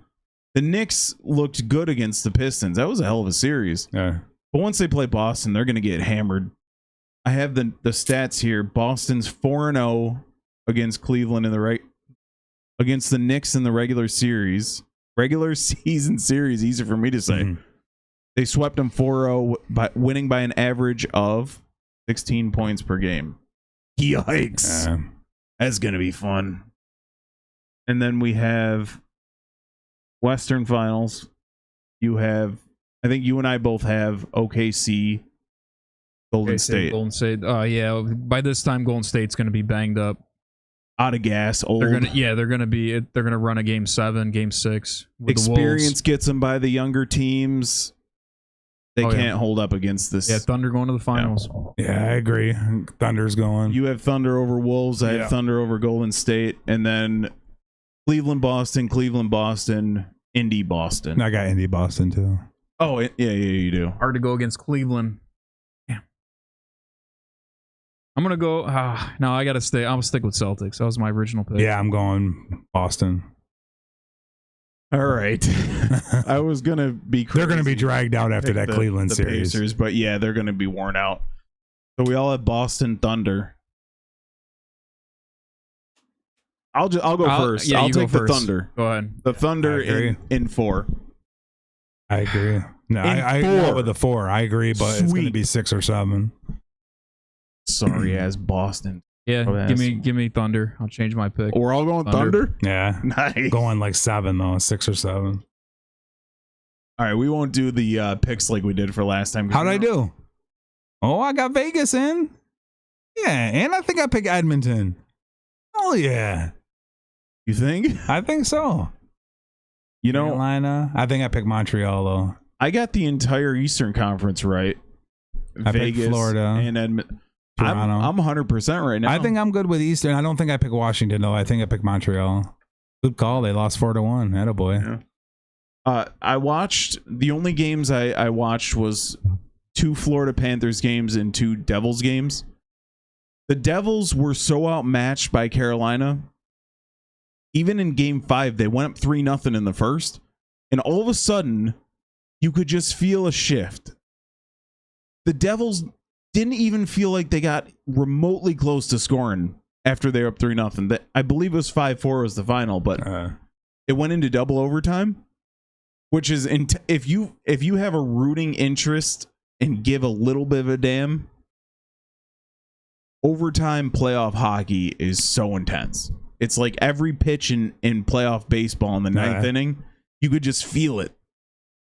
the Knicks looked good against the Pistons. That was a hell of a series. Yeah. But once they play Boston, they're going to get hammered. I have the stats here. Boston's 4-0 against Cleveland against the Knicks in the regular season series. Easy for me to say. Mhm. They swept them 4-0 by winning by an average of 16 points per game. Yikes. That's going to be fun. And then we have Western Finals. I think you and I both have OKC, Golden State. Golden State. Yeah. By this time, Golden State's going to be banged up. Out of gas, old. They're gonna run a game 7, game 6. With Experience gets them by the younger teams. They Oh, yeah. can't hold up against this. The Wolves. Yeah, Thunder going to the finals. Yeah, I agree. Thunder's going. You have Thunder over Wolves. I have Thunder over Golden State. And then Cleveland, Boston, Indy, Boston. I got Indy Boston too. Oh, yeah, you do. Hard to go against Cleveland. Yeah. I'm gonna go. No, I gotta stay. I'll stick with Celtics. That was my original pick. Yeah, I'm going Boston. All right. I was going to be crazy. They're going to be dragged out after that Cleveland the series. Pacers, but yeah, they're going to be worn out. So we all have Boston Thunder. I'll go first. Yeah, I'll you go take the first. Thunder. Go ahead. The Thunder I agree. in 4. I agree. No, In I 4. go with the 4. I agree, but it's going to Sweet. be 6 or 7. Sorry ass Boston. Yeah, Oh, give me Thunder. I'll change my pick. We're all going Thunder. Thunder? Yeah. Nice. Going like 7 though, 6 or 7. All right, we won't do the picks like we did for last time. How'd I do? Oh, I got Vegas in. Yeah, and I think I picked Edmonton. Oh yeah, You think? I think so. You know, Carolina. I think I picked Montreal though. I got the entire Eastern Conference right. I picked Florida. and Edmonton. Toronto. I'm 100% right now. I think I'm good with Eastern. I don't think I picked Washington though. I think I picked Montreal. Good call. They lost 4-1. Attaboy. Yeah. I watched the only games I watched was 2 Florida Panthers games and 2 Devils games. The Devils were so outmatched by Carolina. Even in game 5, they went up 3-0 in the first, and all of a sudden, you could just feel a shift. the Devils didn't even feel like they got remotely close to scoring after they were up 3-0. I believe it was 5-4 was the final, but it went into double overtime, which is if you have a rooting interest and give a little bit of a damn, overtime playoff hockey is so intense. It's like every pitch in playoff baseball in the ninth inning, you could just feel it.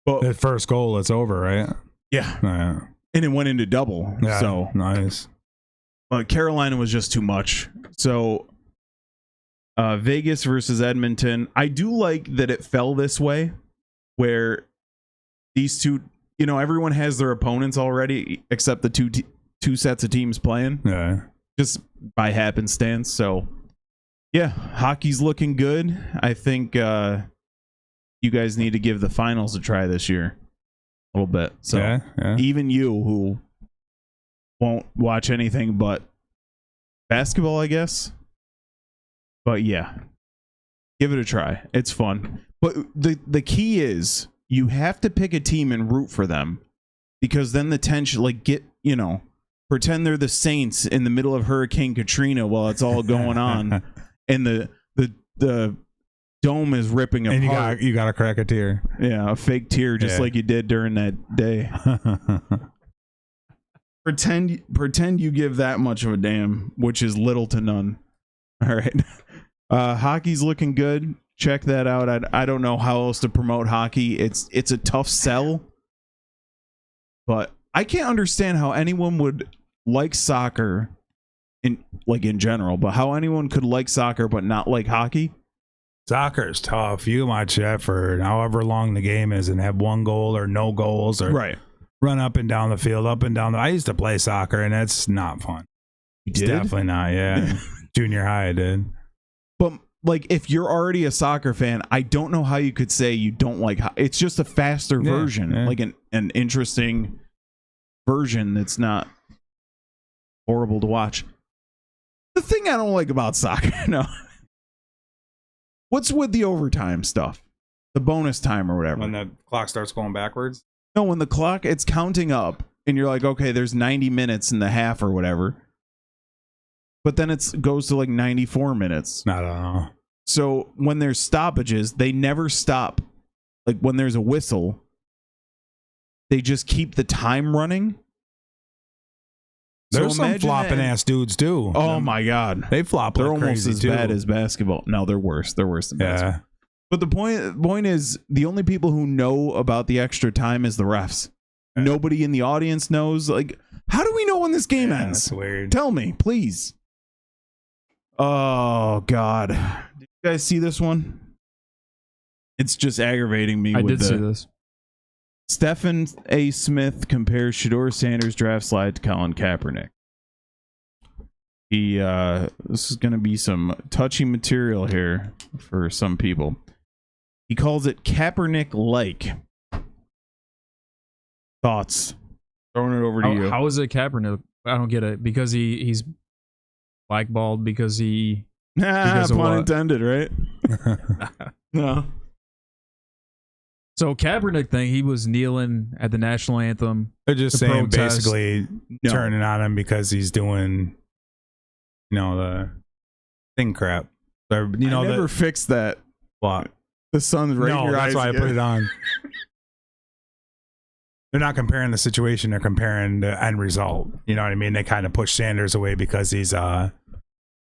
But that first goal, it's over, right? Yeah. And it went into double. Yeah, so nice. But Carolina was just too much. So Vegas versus Edmonton. I do like that it fell this way, where these two, everyone has their opponents already, except the two sets of teams playing. Yeah. Just by happenstance. So yeah, hockey's looking good. I think you guys need to give the finals a try this year. A little bit. So yeah. Even you who won't watch anything but basketball, I guess. But yeah, give it a try. It's fun. But the key is you have to pick a team and root for them, because then the tension, pretend they're the Saints in the middle of Hurricane Katrina while it's all going on, and the dome is ripping apart. And you got to crack a tear. Yeah, a fake tear, just like you did during that day. Pretend you give that much of a damn, which is little to none. All right. Hockey's looking good. Check that out. I don't know how else to promote hockey. It's a tough sell, but I can't understand how anyone would like soccer in general, but how anyone could like soccer but not like hockey. Soccer's tough. You watch that for however long the game is and have one goal or no goals, or run up and down the field, up and down. I used to play soccer, and it's not fun. You did? Definitely not. Yeah, junior high I did. But if you're already a soccer fan, I don't know how you could say you don't like. It's just a faster version, like an interesting version that's not horrible to watch. The thing I don't like about soccer, what's with the overtime stuff, the bonus time or whatever? When the clock starts going backwards. No, when the clock it's counting up, and you're like, okay, there's 90 minutes in the half or whatever. But then it goes to 94 minutes. I don't know. So when there's stoppages, they never stop. Like when there's a whistle, they just keep the time running. There's some flopping ass dudes too. Oh my God, they flop. They're like almost as too. bad as basketball. No, they're worse. They're worse than basketball. But the point is, the only people who know about the extra time is the refs. Yeah. Nobody in the audience knows. How do we know when this game ends? That's weird. Tell me, please. Oh God, did you guys see this one? It's just aggravating me. I did see this. Stephen A. Smith compares Shedeur Sanders' draft slide to Colin Kaepernick. This is going to be some touchy material here for some people. He calls it Kaepernick-like. Thoughts? Throwing it over to you. How is it Kaepernick? I don't get it. Because he's blackballed because he... Because pun intended, right? No. So Kaepernick thing, he was kneeling at the national anthem. They're just saying protest. Basically turning on him because he's doing, the thing crap. I never fixed that. What? The sun's right in your eyes. That's why again. I put it on. They're not comparing the situation. They're comparing the end result. You know what I mean? They kind of push Sanders away because he's a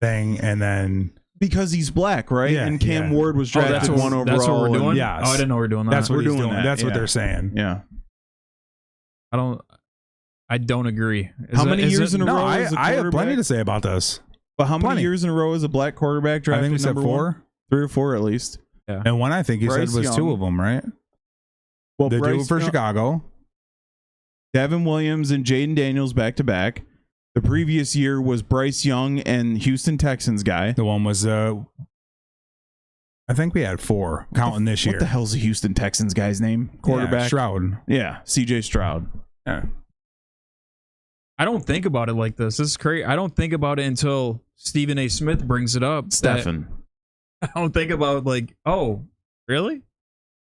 thing, and then... Because he's black, right? Yeah, and Cam Ward was drafted one overall. That's what we're doing? Yes. Oh, I didn't know we were doing that. That's what we're he's doing. That's what they're saying. Yeah. I don't agree. How many years in a row? I have plenty to say about this. But how many years in a row is a black quarterback drafted? I think we said 4. 3 or 4 at least. Yeah. And one I think you Bryce said was Young. 2 of them, right? Well, they Bryce do it for Young, Chicago. Devin Williams and Jaden Daniels back to back. The previous year was Bryce Young and Houston Texans guy. The one was I think we had 4 counting this year. What the hell's the Houston Texans guy's name? Quarterback? Yeah, Stroud. Yeah, CJ Stroud. Yeah. I don't think about it like this. This is crazy. I don't think about it until Stephen A. Smith brings it up. Stephen. I don't think about oh, really?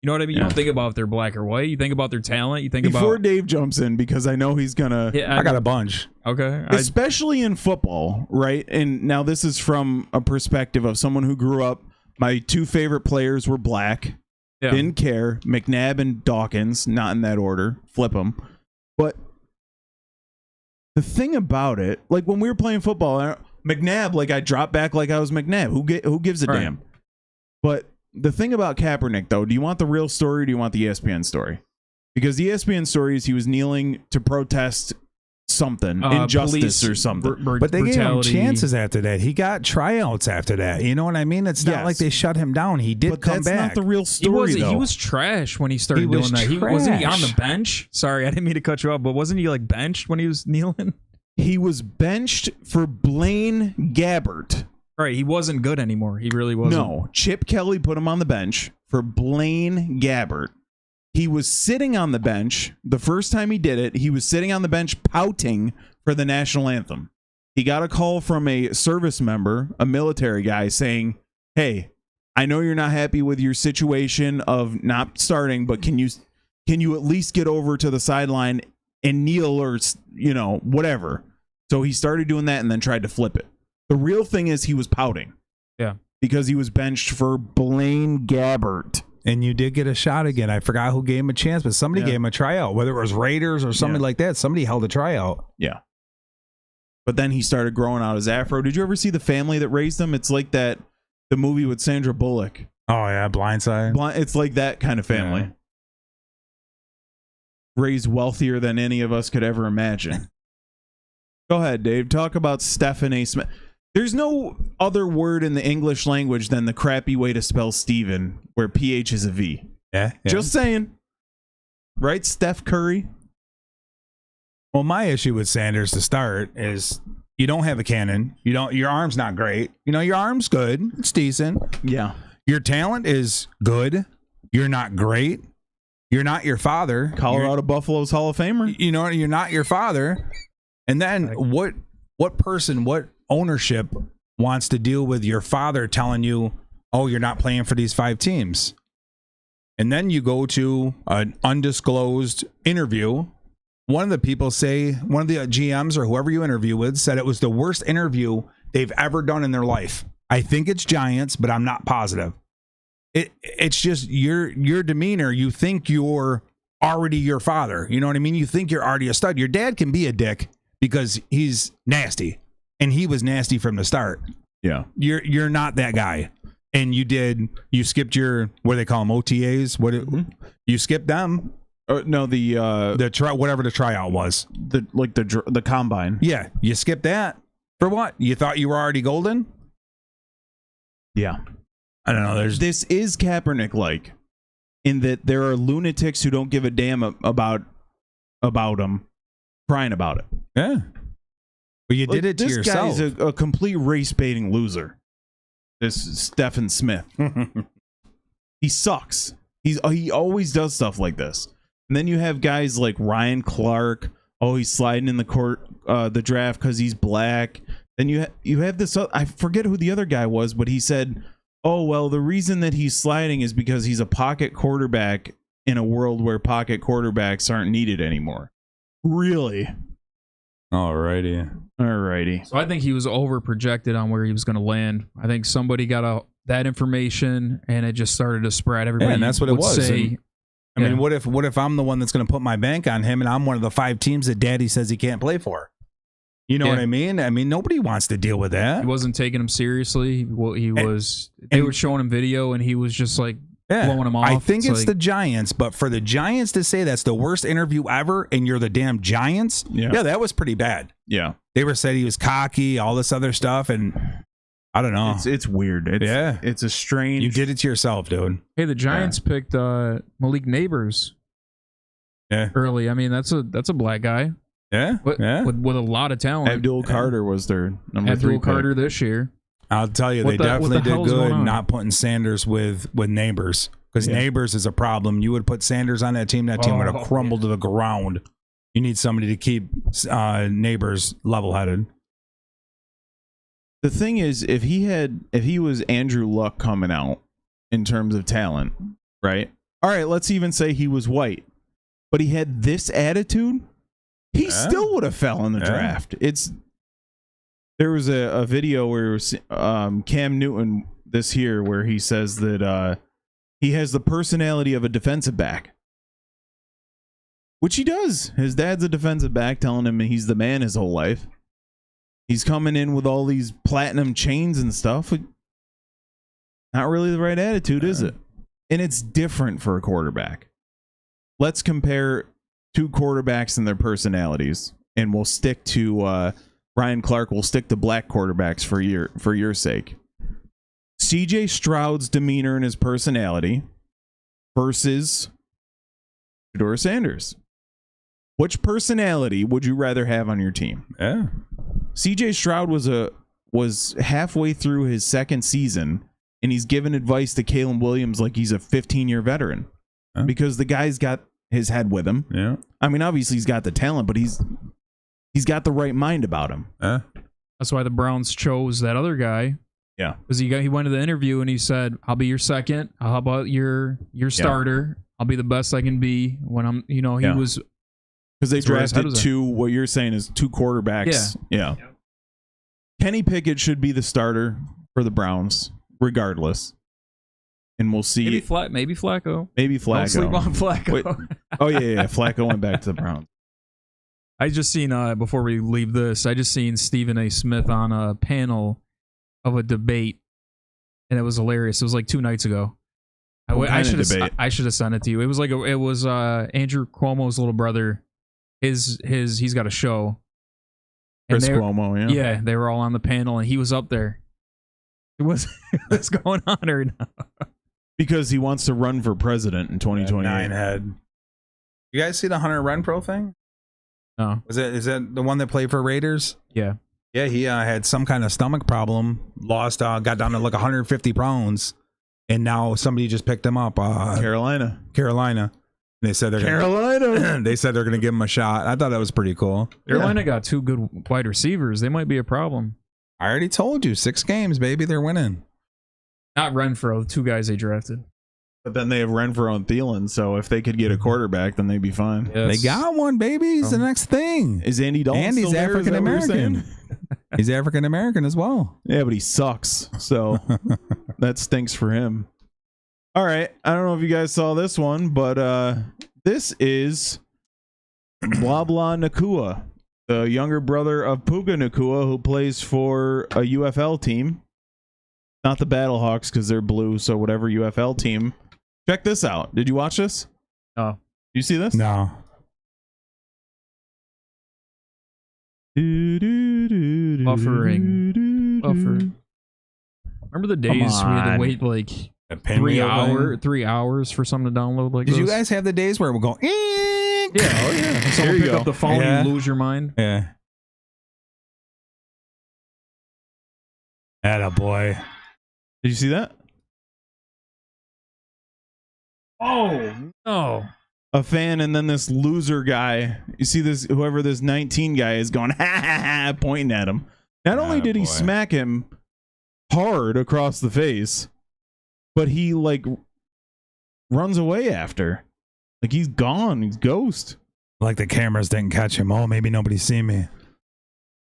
You know what I mean? You don't think about if they're black or white. You think about their talent. You think Before about Dave jumps in, because I know he's gonna. Yeah, I got a bunch. Okay. Especially in football, right? And now this is from a perspective of someone who grew up. My two favorite players were black. Yeah. Didn't care. McNabb and Dawkins, not in that order. Flip them. But the thing about it, like when we were playing football, McNabb, like I dropped back like I was McNabb. Who gives a damn? But the thing about Kaepernick, though, do you want the real story or do you want the ESPN story? Because the ESPN story is he was kneeling to protest something, injustice or something. But they gave him chances after that. He got tryouts after that. You know what I mean? It's not like they shut him down. He did come back. That's not the real story, though. He was trash when he started doing that. Wasn't he on the bench? Sorry, I didn't mean to cut you off, but wasn't he like benched when he was kneeling? He was benched for Blaine Gabbert. Right, he wasn't good anymore. He really wasn't. No, Chip Kelly put him on the bench for Blaine Gabbert. He was sitting on the bench. The first time he did it, he was sitting on the bench pouting for the national anthem. He got a call from a service member, a military guy, saying, "Hey, I know you're not happy with your situation of not starting, but can you at least get over to the sideline and kneel or, whatever?" So he started doing that and then tried to flip it. The real thing is he was pouting. Yeah. Because he was benched for Blaine Gabbert. And you did get a shot again. I forgot who gave him a chance, but somebody gave him a tryout. Whether it was Raiders or something like that, somebody held a tryout. Yeah. But then he started growing out his afro. Did you ever see the family that raised him? It's like the movie with Sandra Bullock. Oh, yeah, Blindside. It's like that kind of family. Yeah. Raised wealthier than any of us could ever imagine. Go ahead, Dave. Talk about Stephanie Smith. There's no other word in the English language than the crappy way to spell Steven, where PH is a V. Yeah. Just saying. Right, Steph Curry? Well, my issue with Sanders to start is you don't have a cannon. Your arm's not great. Your arm's good. It's decent. Yeah. Your talent is good. You're not great. You're not your father. Colorado Buffalo's Hall of Famer. You're not your father. And then what ownership wants to deal with your father telling you, "Oh, you're not playing for these 5 teams." And then you go to an undisclosed interview. One of the GMs or whoever you interview with said it was the worst interview they've ever done in their life. I think it's Giants, but I'm not positive. It's just your demeanor. You think you're already your father. You know what I mean? You think you're already a stud. Your dad can be a dick because he's nasty, and he was nasty from the start. Yeah. You're not that guy. And you skipped your, what do they call them, OTAs? You skipped them? No, whatever the tryout was. The combine. Yeah, you skipped that. For what? You thought you were already golden? Yeah. I don't know. This is Kaepernick-like, in that there are lunatics who don't give a damn about him crying about it. Yeah. But you did it to yourself. This guy's a complete race-baiting loser. This Stephen Smith. He sucks. He always does stuff like this. And then you have guys like Ryan Clark. Oh, he's sliding in the draft because he's black. Then you have this. I forget who the other guy was, but he said, "Oh, well, the reason that he's sliding is because he's a pocket quarterback in a world where pocket quarterbacks aren't needed anymore." Really? Alrighty. So I think he was over projected on where he was going to land. I think somebody got that information and it just started to spread. Everybody, and that's what it was. Say, I mean, what if I'm the one that's going to put my bank on him, and I'm one of the 5 teams that Daddy says he can't play for? You know what I mean? I mean, nobody wants to deal with that. He wasn't taking him seriously. They were showing him video, and he was just like blowing him off. I think it's the Giants, but for the Giants to say that's the worst interview ever, and you're the damn Giants, that was pretty bad. Yeah, they were saying he was cocky, all this other stuff, and I don't know. It's weird. It's a strange. You did it to yourself, dude. Hey, the Giants picked Malik Neighbors. Yeah, early. I mean, that's a black guy. Yeah, with a lot of talent. Abdul Carter was their number 3 Abdul Carter this year. I'll tell you, they definitely did good not putting Sanders with Neighbors, because Neighbors is a problem. You would put Sanders on that team would have crumbled to the ground. You need somebody to keep Neighbors level-headed. The thing is, if he was Andrew Luck coming out in terms of talent, right? All right, let's even say he was white, but he had this attitude, he still would have fell in the draft. There was a video where it was Cam Newton this year where he says that he has the personality of a defensive back, which he does. His dad's a defensive back, telling him he's the man his whole life. He's coming in with all these platinum chains and stuff. Not really the right attitude, is it? And it's different for a quarterback. Let's compare two quarterbacks and their personalities, and we'll stick to Ryan Clark. We'll stick to black quarterbacks for your sake. CJ Stroud's demeanor and his personality versus Shedeur Sanders. Which personality would you rather have on your team? Yeah. CJ Stroud was halfway through his second season, and he's giving advice to Caleb Williams like he's a 15-year veteran because the guy's got his head with him. Yeah. I mean, obviously he's got the talent, but he's got the right mind about him. That's why the Browns chose that other guy. Yeah, because he went to the interview and he said, "I'll be your second. How about your starter? I'll be the best I can be when I'm." He was because they drafted two. What you're saying is two quarterbacks. Yeah. Kenny Pickett should be the starter for the Browns, regardless. And we'll see. Maybe Flacco. Maybe Flacco. Don't sleep on Flacco. Wait. Oh yeah. Flacco went back to the Browns. I just seen before we leave this, I just seen Stephen A. Smith on a panel of a debate, and it was hilarious. It was like 2 nights ago. I should have sent it to you. It was Andrew Cuomo's little brother. He's got a show. Chris Cuomo, yeah. Yeah, they were all on the panel, and he was up there. What's going on right now? Because he wants to run for president in 2028. Head. You guys see the Hunter Renfrow thing? No. Is that the one that played for Raiders? Yeah. Yeah, he had some kind of stomach problem, lost, got down to like 150 pounds, and now somebody just picked him up. Carolina. They said they're they said they're going to give him a shot. I thought that was pretty cool. Carolina got 2 good wide receivers. They might be a problem. I already told you, 6 games, baby, they're winning. Not Renfrow, 2 guys they drafted. But then they have Renfrow and Thielen, so if they could get a quarterback, then they'd be fine. Yes. They got one, baby. He's the next thing. Is Andy Dalton Andy's still African American. He's African American as well. Yeah, but he sucks. So that stinks for him. All right. I don't know if you guys saw this one, but this is Blabla Nakua, the younger brother of Puka Nakua, who plays for a UFL team. Not the Battlehawks because they're blue, so whatever UFL team. Check this out. Did you watch this? Oh. You see this? No. Buffering. Buffer. Remember the days we had to wait like 3 hours for something to download like Did this? you guys have the days where it would go, Yeah, oh yeah. Someone pick up the phone and you lose your mind. Yeah. Atta boy. Did you see that? Oh, no. A fan, and then this loser guy. You see this, whoever this 19 guy is going, ha ha ha, pointing at him. Not only did he smack him hard across the face, but he, like, runs away after. Like, he's gone. He's ghost. Like the cameras didn't catch him. Oh, maybe nobody's seen me.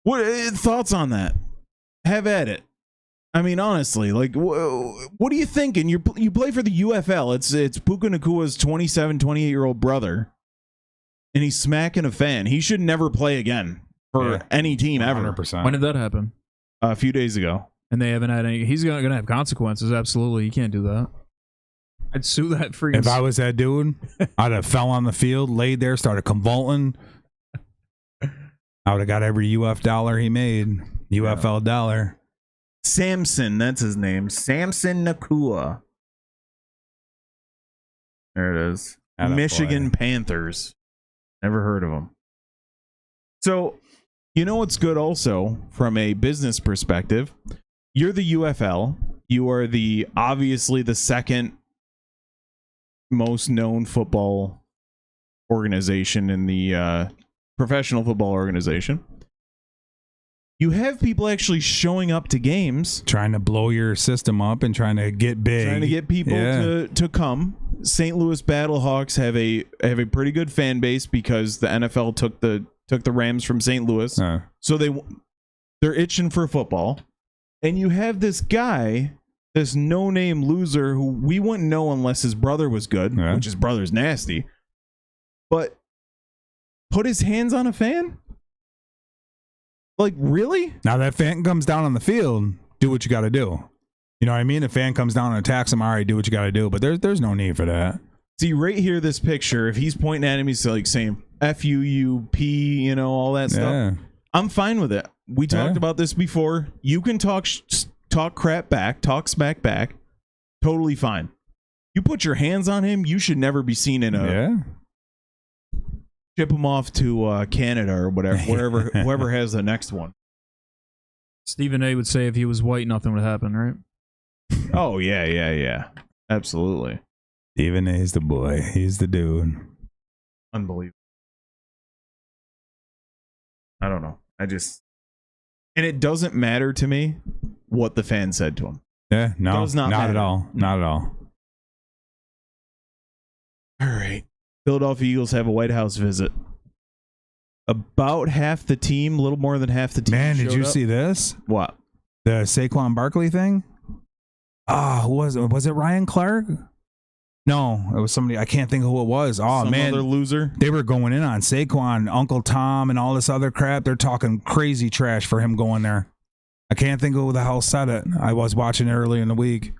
What thoughts on that? Have at it. I mean, honestly, like, what are you thinking? You play for the UFL. It's Puka Nakua's 27, 28-year-old brother, and he's smacking a fan. He should never play again for any team 100%. ever. When did that happen? A few days ago. And they haven't had any. He's going to have consequences. Absolutely. You can't do that. I'd sue that freaking. If I was that dude, I'd have fell on the field, laid there, started convulsing. I would have got every UF dollar he made. UFL dollar. Samson, that's his name. Samson Nakua. There it is. Michigan Panthers. Never heard of them. So, you know what's good also from a business perspective? You're the UFL. You are obviously the second most known football organization in the professional football organization. You have people actually showing up to games, trying to blow your system up and trying to get big, trying to get people to come, St. Louis Battlehawks have a pretty good fan base because the NFL took the Rams from St. Louis, so they're itching for football. And you have this guy, this no-name loser who we wouldn't know unless his brother was good, which his brother's nasty. But put his hands on a fan? Like, really? Now that fan comes down on the field, do what you got to do. You know what I mean? If fan comes down and attacks him, all right, do what you got to do. But there's no need for that. See, right here, this picture, if he's pointing at him, he's like saying F-U-U-P, you know, all that stuff. I'm fine with it. We talked about this before. You can talk crap back, talk smack back. Totally fine. You put your hands on him, you should never be seen in a... Ship him off to Canada or whatever, whoever has the next one. Stephen A. would say if he was white, nothing would happen, right? Oh, yeah. Absolutely. Stephen A. is the boy. He's the dude. Unbelievable. I don't know. And it doesn't matter to me what the fan said to him. Yeah, no, not at all. Not at all. All right. Philadelphia Eagles have a White House visit. About half the team, a little more than half the team. Man, did you up. see this? What? The Saquon Barkley thing? Who was it? Was it Ryan Clark? No, it was somebody. I can't think of who it was. Oh, Some man. other loser. They were going in on Saquon, Uncle Tom, and all this other crap. They're talking crazy trash for him going there. I can't think of who the hell said it. I was watching it early in the week.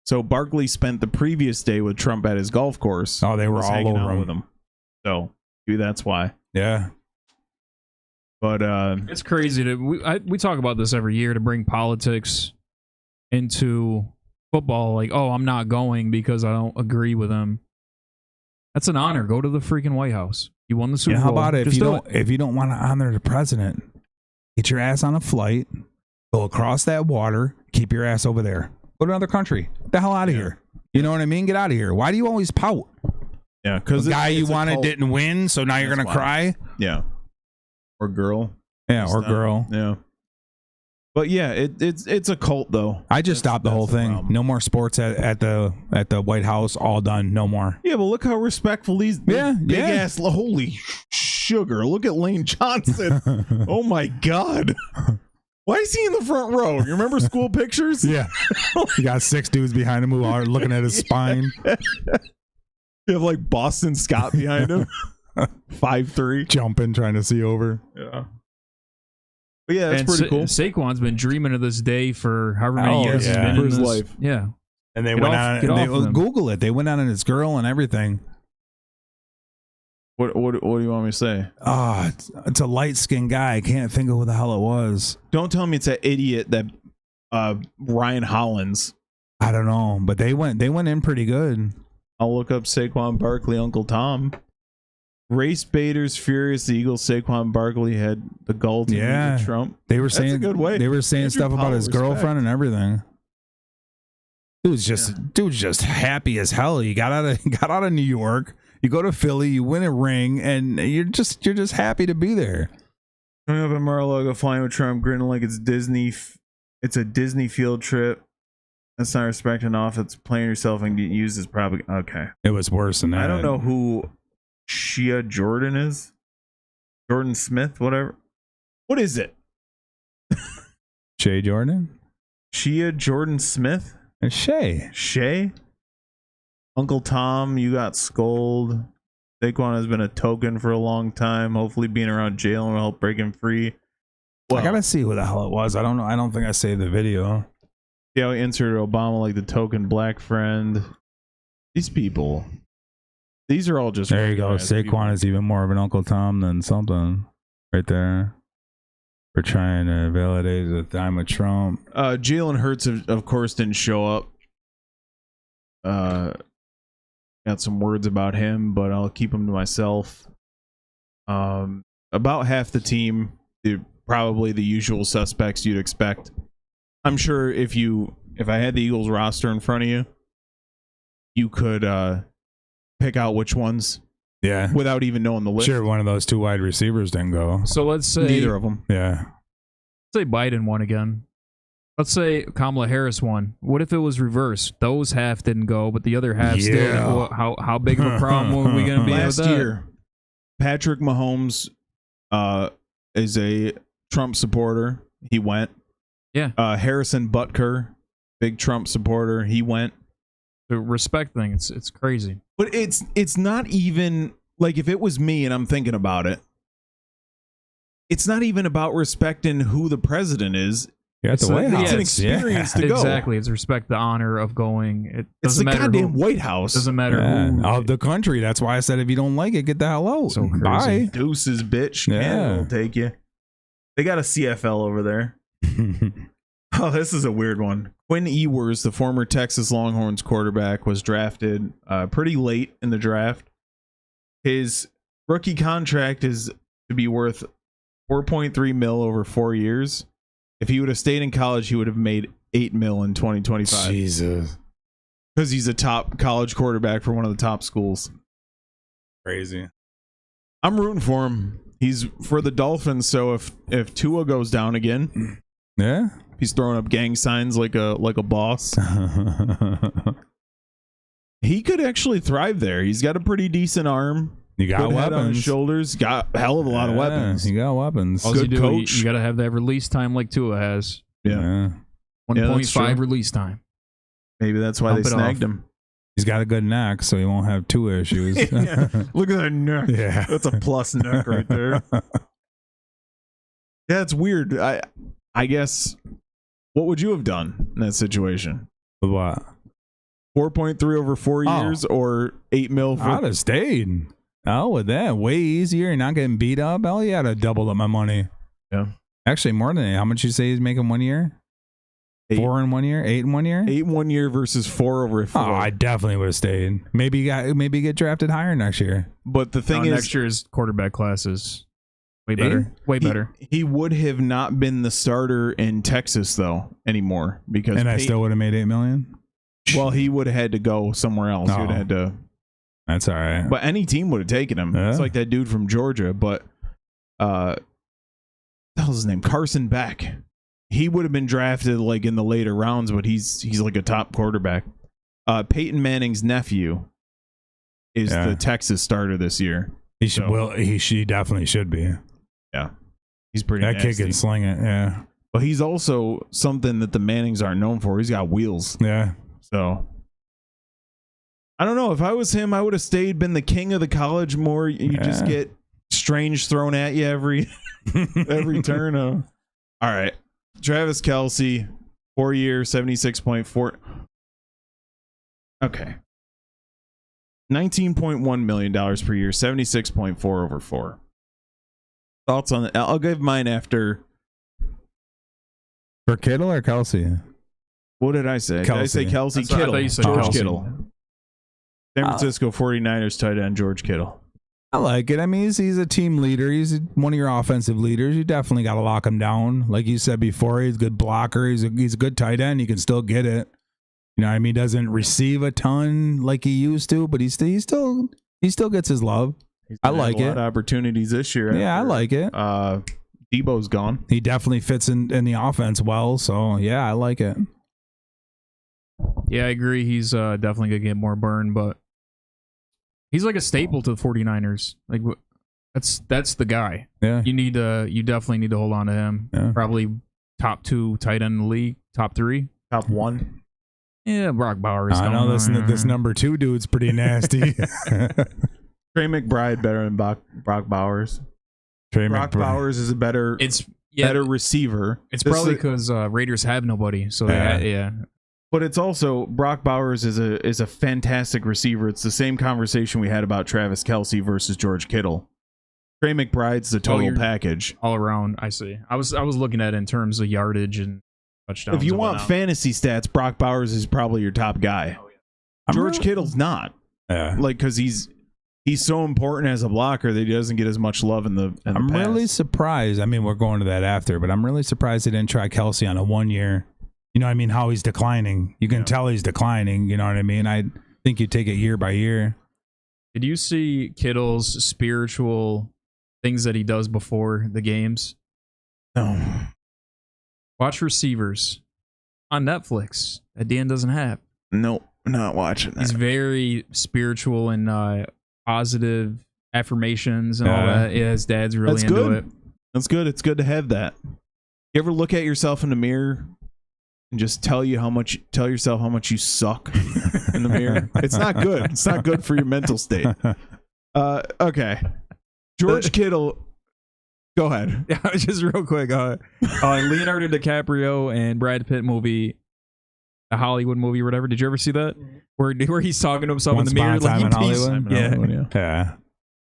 So Barkley spent the previous day with Trump at his golf course. Oh, they were all over him. With him. So maybe that's why. Yeah. But it's crazy we talk about this every year to bring politics into football. Like, oh, I'm not going because I don't agree with him. That's an honor. Go to the freaking White House. You won the Super Bowl. How about it? Just If you don't want to honor the president, get your ass on a flight, go across that water, keep your ass over there. Go to another country. Get the hell out of here. You know what I mean? Get out of here. Why do you always pout? Yeah, because the guy you wanted didn't win, so now you're gonna cry. Yeah, or girl. Yeah, or girl. Yeah. But yeah, it's a cult though. I just stopped the whole thing. No more sports at the White House. All done. No more. Yeah, but look how respectful these big ass. Holy sugar! Look at Lane Johnson. Oh my God. Why is he in the front row? You remember school pictures? Yeah. You got 6 dudes behind him who are looking at his spine. You have like Boston Scott behind him. 5'3". Jumping, trying to see over. Yeah. But yeah, that's pretty cool. Saquon's been dreaming of this day for however many years he's been for in his this life. Yeah. And they went on Google it. They went on his girl and everything. What do you want me to say? It's a light-skinned guy. I can't think of who the hell it was. Don't tell me it's that idiot that Ryan Hollins. I don't know, but they went in pretty good. I'll look up Saquon Barkley, Uncle Tom. Race baiters furious. The Eagles Saquon Barkley had the gall to Trump. They were That's saying a good way. They were saying stuff about his girlfriend and everything. Dude's just happy as hell. He got out of New York. You go to Philly, you win a ring, and you're just happy to be there. Coming up in Mar-a-Lago, flying with Trump, grinning like it's Disney. It's a Disney field trip. That's not respect enough. It's playing yourself and getting used as probably okay. It was worse than that. I don't know who Shea Jordan is. Jordan Smith, whatever. What is it? Shea Jordan? Shea Jordan Smith? It's Shea. Uncle Tom, you got scolded. Saquon has been a token for a long time. Hopefully being around Jalen will help break him free. Well, I gotta see who the hell it was. I don't know. I don't think I saved the video. See how he inserted Obama like the token black friend. These people. These are all just... There you go. Saquon people. Is even more of an Uncle Tom than something. Right there. We're trying to validate the time of Trump. Jalen Hurts, of course, didn't show up. Got some words about him, but I'll keep them to myself. About half the team, probably the usual suspects you'd expect. I'm sure if I had the Eagles roster in front of you, you could pick out which ones. Yeah. Without even knowing the list. Sure, one of those 2 wide receivers didn't go. So let's say neither of them. Yeah. Let's say Biden won again. Let's say Kamala Harris won. What if it was reversed? Those half didn't go, but the other half did. Well, how big of a problem were we going to be last with that? year? Patrick Mahomes is a Trump supporter. He went. Yeah. Harrison Butker, big Trump supporter. He went. The respect thing, it's crazy. But it's not even like if it was me and I'm thinking about it. It's not even about respecting who the president is. Yeah, it's the White House. It's an experience to go. Exactly. It's respect the honor of going. It It's doesn't the matter goddamn who, White House. doesn't matter who. Of the country. That's why I said if you don't like it, get the hell out. So crazy. Bye. Deuces, bitch. Yeah. Canada will take you. They got a CFL over there. Oh, this is a weird one. Quinn Ewers, the former Texas Longhorns quarterback, was drafted pretty late in the draft. His rookie contract is to be worth $4.3 million over 4 years. If he would have stayed in college, he would have made $8 million in 2025. Jesus. Because he's a top college quarterback for one of the top schools. Crazy. I'm rooting for him. He's for the Dolphins, so if Tua goes down again, Yeah. he's throwing up gang signs like a boss. He could actually thrive there. He's got a pretty decent arm. You got Good head on his weapons. shoulders. Got a hell of a lot of weapons. You got weapons. All Good you do, coach. you got to have that release time like Tua has. Yeah. 1.5 true. release time. Maybe that's why Bump they it snagged off. him. He's got a good neck, so he won't have two issues. Yeah. Look at that neck. Yeah. That's a plus neck right there. Yeah, it's weird. I guess, what would you have done in that situation? What? 4.3 over 4 years or 8 mil for I'd have stayed. Oh, with that, way easier and not getting beat up. Hell yeah, I'd have doubled up my money. Yeah. Actually, more than that. How much you say he's making 1 year? 8. 4 in 1 year? 8 in 1 year? 8 1 year versus 4 over 4. Oh, I definitely would have stayed. Maybe get drafted higher next year. But the thing is, next year's quarterback class is way better. Way better. He would have not been the starter in Texas though anymore because And I still would have made $8 million. well, he would have had to go somewhere else. He would have had to. That's all right. But any team would have taken him. Yeah. It's like that dude from Georgia, but what the hell's his name? Carson Beck. He would have been drafted like in the later rounds, but he's like a top quarterback. Peyton Manning's nephew is the Texas starter this year. He should. Well, she definitely should be. Yeah, he's pretty. That nasty. kid can sling it. Yeah. But he's also something that the Mannings aren't known for. He's got wheels. Yeah. So I don't know. If I was him, I would have stayed, been the king of the college more. You just get strange thrown at you every turn. All right. Travis Kelce, 4 year, 76.4. Okay. $19.1 million per year, 76.4 over 4. Thoughts on it? I'll give mine after. For Kittle or Kelsey? What did I say? Did I say Kelsey? That's what I Kittle. thought you said George Kelce. Kittle. San Francisco 49ers tight end George Kittle. I like it. I mean, he's a team leader. He's one of your offensive leaders. You definitely got to lock him down. Like you said before, he's a good blocker. He's a good tight end. He can still get it. You know what I mean? He doesn't receive a ton like he used to, but he still gets his love. I like a lot it. of opportunities this year. Yeah, I like it. Debo's gone. He definitely fits in the offense well. So, yeah, I like it. Yeah, I agree. He's definitely going to get more burn, but he's like a staple to the 49ers. Like that's the guy. Yeah. You definitely need to hold on to him. Yeah. Probably top 2 tight end in the league, top 3. Top 1. Yeah, Brock Bowers. I know this number 2 dude's pretty nasty. Trey McBride better than Brock Bowers. Brock Bowers is a better receiver. It's probably because Raiders have nobody. So yeah. But it's also Brock Bowers is a fantastic receiver. It's the same conversation we had about Travis Kelce versus George Kittle. Trey McBride's the total package all around. I see. I was looking at it in terms of yardage and touchdowns. If you want fantasy stats, Brock Bowers is probably your top guy. Oh, yeah. George Kittle's not. Yeah. Like because he's so important as a blocker that he doesn't get as much love in the I'm pass. really surprised. I mean, we're going to that after, but I'm really surprised they didn't try Kelce on a 1 year. You know what I mean? How he's declining. You can tell he's declining. You know what I mean? I think you take it year by year. Did you see Kittle's spiritual things that he does before the games? No. Watch receivers. on Netflix that Dan doesn't have. Nope, not watching that. He's very spiritual and positive affirmations and all that. Yeah, his dad's really into good. it. That's good. It's good to have that. You ever look at yourself in the mirror and just tell yourself how much you suck in the mirror? It's not good. It's not good for your mental state. Okay. George Kittle. Go ahead. Yeah, just real quick. Leonardo DiCaprio and Brad Pitt movie, a Hollywood movie or whatever. Did you ever see that? Where he's talking to himself Once in the mirror Upon a Time in Hollywood? Yeah.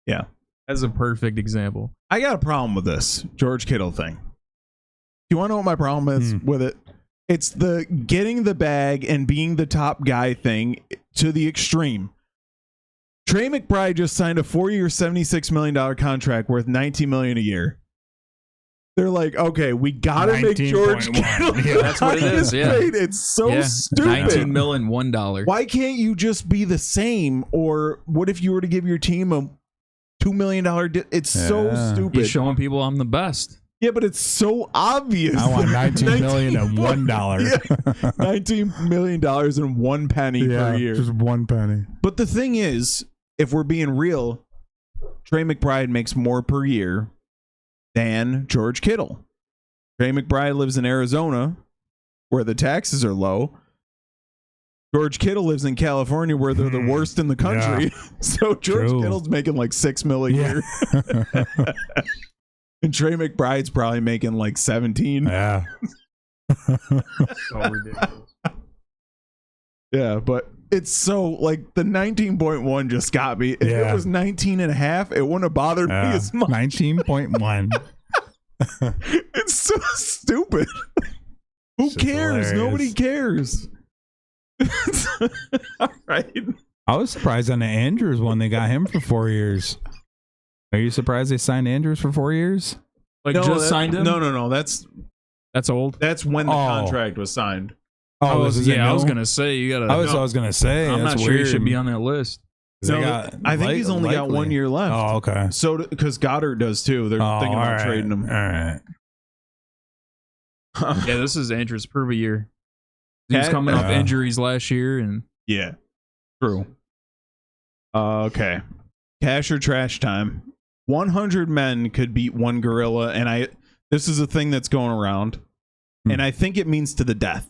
Yeah. That's a perfect example. I got a problem with this George Kittle thing. You want to know what my problem is with it? It's the getting the bag and being the top guy thing to the extreme. Trey McBride just signed a 4-year, $76 million contract worth $19 million a year. They're like, okay, we gotta make George Kittle. Yeah, that's what it is. Yeah, it's so stupid. $19 million, $1. Why can't you just be the same? Or what if you were to give your team a $2 million? It's so stupid. You're showing people I'm the best. Yeah, but it's so obvious. I want $19 million and $1. Yeah, $19 million and 1 penny per year. Just 1 penny. But the thing is, if we're being real, Trey McBride makes more per year than George Kittle. Trey McBride lives in Arizona, where the taxes are low. George Kittle lives in California, where they're the worst in the country. Yeah. So George Kittle's making like $6 million a year. And Trey McBride's probably making like 17. Yeah. So ridiculous. Yeah, but it's so like the 19.1 just got me. If it was 19 and a half, it wouldn't have bothered me as much. 19.1. It's so stupid. Who cares? Hilarious. Nobody cares. All right. I was surprised on the Andrews one. They got him for 4 years. Are you surprised they signed Andrews for 4 years? Like signed him? No. That's old. That's when the contract was signed. I was gonna say you gotta. I was gonna say. I'm not sure he should be on that list. No, I think he's only got 1 year left. Oh, okay. So because Goddard does too. They're thinking about trading him. All right. Yeah, this is Andrews per year. He was coming off injuries last year, and yeah, true. Okay, cash or trash time. 100 men could beat one gorilla, and this is a thing that's going around, and I think it means to the death.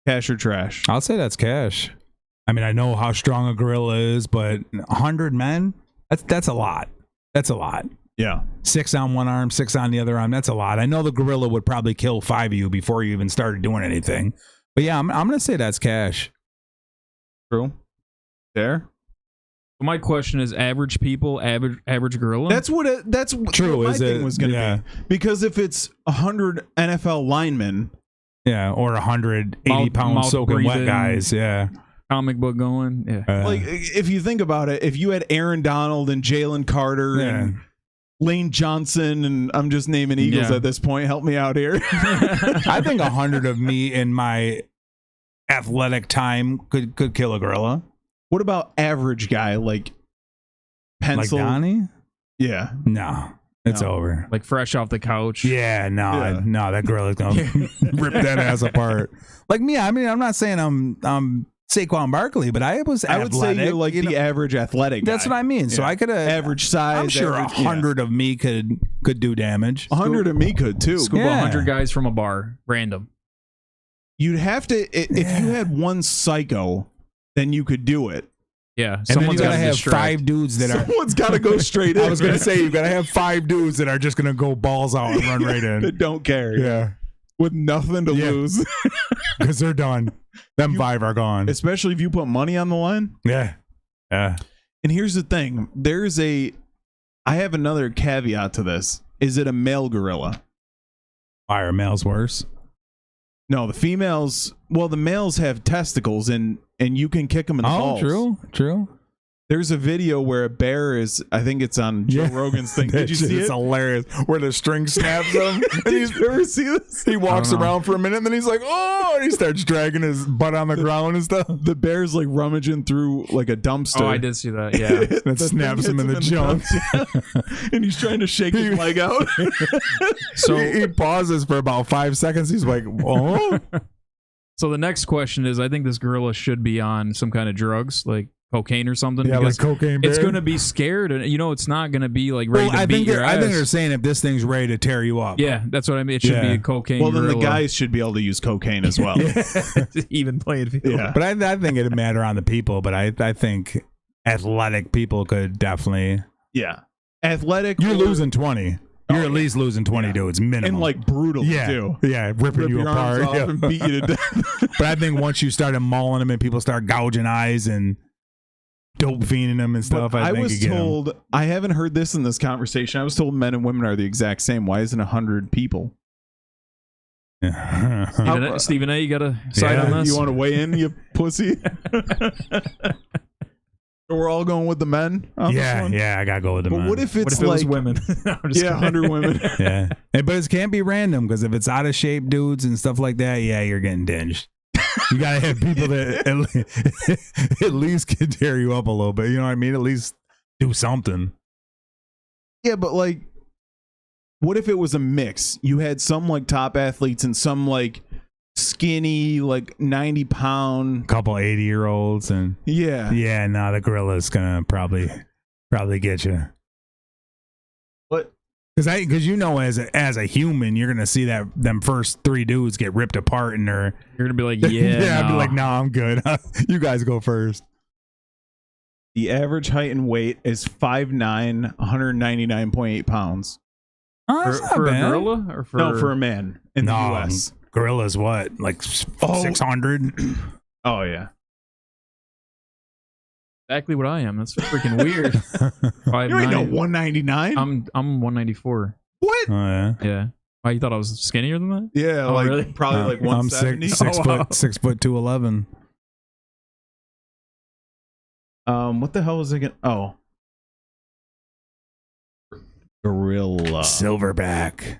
Cash or trash? I'll say that's cash. I mean, I know how strong a gorilla is, but 100 men, that's a lot. That's a lot. Yeah. 6 on one arm, 6 on the other arm. That's a lot. I know the gorilla would probably kill 5 of you before you even started doing anything. But yeah, I'm going to say that's cash. True. There. My question is: average people, average gorilla. That's what True. my thing was going to be. Because if it's 100 NFL linemen, or 180 pound soaking wet guys, comic book going, like if you think about it, if you had Aaron Donald and Jalen Carter and Lane Johnson, and I'm just naming Eagles at this point. Help me out here. I think 100 of me in my athletic time could kill a gorilla. What about average guy like Pencil? Like Donnie? Yeah. No. It's over. Like fresh off the couch. Yeah, no, that gorilla's gonna rip that ass apart. Like me, I mean, I'm not saying I'm Saquon Barkley, but I was athletic. I would say you're like the average athletic guy. That's what I mean. So I could have average size. I'm sure 100 of me could do damage. 100 of me could too. Scoop 100 guys from a bar, random. You'd have to if you had one psycho, then you could do it. Yeah, and then you gotta have 5 dudes that someone's gotta go straight in. I was gonna say you gotta have 5 dudes that are just gonna go balls out and run right in. That don't care. Yeah, with nothing to lose because they're done. Them 5 are gone. Especially if you put money on the line. Yeah. And here's the thing: I have another caveat to this. Is it a male gorilla? Why are males worse? No, the females. Well, the males have testicles, and you can kick them in the balls. True. There's a video where a bear is, I think it's on Joe Rogan's thing. Did you see it? It's hilarious. Where the string snaps him. Did you ever see this? He walks around for a minute and then he's like, oh, and he starts dragging his butt on the ground and stuff. The bear's like rummaging through like a dumpster. Oh, I did see that. Yeah. That snaps him in the junk. And he's trying to shake his leg out. So he pauses for about 5 seconds. He's like, oh. So the next question is, I think this gorilla should be on some kind of drugs, like cocaine or something. Yeah, like cocaine bear. It's going to be scared, and it's not going to be like ready to beat your ass. I think they're saying if this thing's ready to tear you up. Yeah, that's what I mean. It should be a cocaine. Well, then gorilla. the guys should be able to use cocaine as well. Even playing field. Yeah. But I think it'd matter on the people. But I think athletic people could definitely. Yeah, athletic. You're losing 20. You're at least losing 20 dudes minimum. And like brutal too. Yeah, ripping you your apart. arms off and beat you to death. But I think once you started mauling them and people start gouging eyes and dope fiending them and stuff, I think was you get told, I haven't heard this in this conversation. I was told men and women are the exact same. Why isn't 100 people? them. Stephen A, you got to side on this? You want to weigh in, you pussy? We're all going with the men on this one? Yeah, I gotta go with the men. But what if What it's if it like was women? 100 women? Yeah, but it can't be random because if it's out of shape dudes and stuff like that, yeah, you're getting dinged. You gotta have people that at least can tear you up a little bit. You know what I mean? At least do something. Yeah, but like, what if it was a mix? You had some like top athletes and some like skinny, like 90-pound, Couple 80-year-olds and yeah. No, the gorilla's gonna probably get you. But Because as a human, you're gonna see that them first 3 dudes get ripped apart and You're going to be like, yeah. I'd be no. like, no, I'm good. You guys go first. the average height and weight is 5'9", 199.8 pounds. Oh, that's not for a bad. gorilla or for No, for a man in the U.S. Gorilla's what, like 600? Oh yeah. exactly what I am. That's freaking weird. 5'9". You ain't no 199. I'm 194. What? Oh yeah. Yeah. Why, you thought I was skinnier than that? Yeah, Oh, like really? probably like I'm 170. six Oh, wow. foot 211. What the hell was I gonna? Oh, gorilla. Silverback.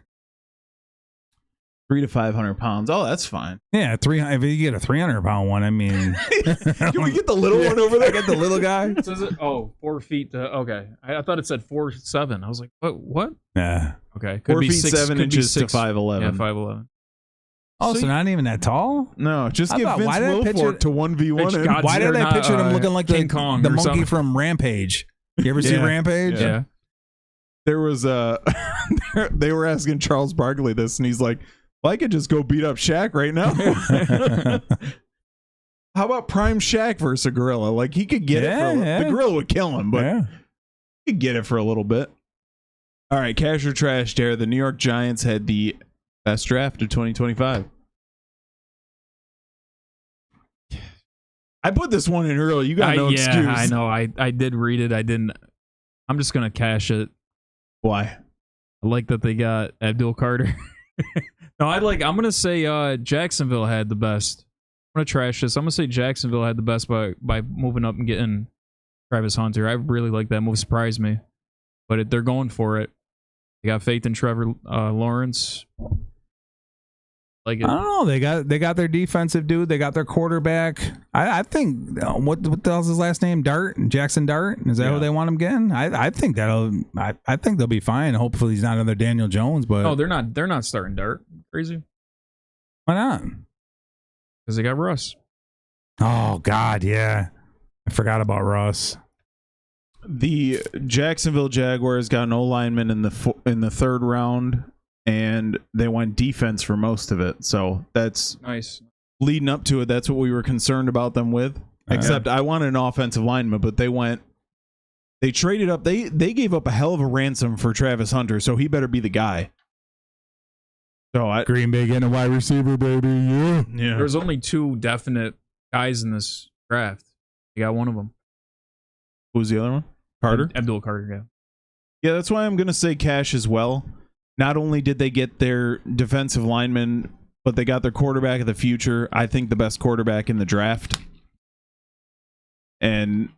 300 to 500 pounds. Oh, that's fine. Yeah, 300. If you get a 300-pound one, I mean, Can we get the little one over there? I get the little guy. So is it? Oh, 4 feet to. Okay. I thought it said 4'7". I was like, what? Yeah. Okay. 4 feet 7 inches to 5'11. Yeah, 5'11. Oh, So so not even that tall? No, just I give thought, Vince why did I picture- Wilfork to 1v1 Bitch, him. God- Why did They're I not, picture him looking like King Kong the or monkey something. from Rampage? You ever see Yeah. Rampage? Yeah. There was they were asking Charles Barkley this, and he's like, well, I could just go beat up Shaq right now. How about Prime Shaq versus a gorilla? Like, he could get it for a little. Yeah. The gorilla would kill him, but Yeah. he could get it for a little bit. All right, cash or trash, Dare. The New York Giants had the best draft of 2025. I put this one in early. You got no excuse. I know. I did read it. I didn't. I'm just gonna cash it. Why? I like that they got Abdul Carter. No, I'm gonna say Jacksonville had the best. I'm gonna trash this. I'm gonna say Jacksonville had the best by moving up and getting Travis Hunter. I really like that move. Surprised me, but they're going for it. They got faith in Trevor Lawrence. Like it. I don't know. They got their defensive dude. They got their quarterback. I think what the hell's his last name? Jackson Dart. Is that who they want him getting? I think I think they'll be fine. Hopefully he's not another Daniel Jones. But No, they're not. They're not starting Dart. Crazy. why not? Because they got Russ. Oh God, yeah. I forgot about Russ. The Jacksonville Jaguars got an O-lineman in the third round, and they went defense for most of it. So that's Nice. leading up to it. That's what we were concerned about them with. Except I wanted an offensive lineman, but they traded up. They gave up a hell of a ransom for Travis Hunter, so he better be the guy. So Green Bay getting a wide receiver, baby. Yeah. There's only 2 definite guys in this draft. You got one of them. Who's the other one? Carter? Abdul Carter, yeah. Yeah, that's why I'm going to say cash as well. Not only did they get their defensive lineman, but they got their quarterback of the future. I think the best quarterback in the draft. And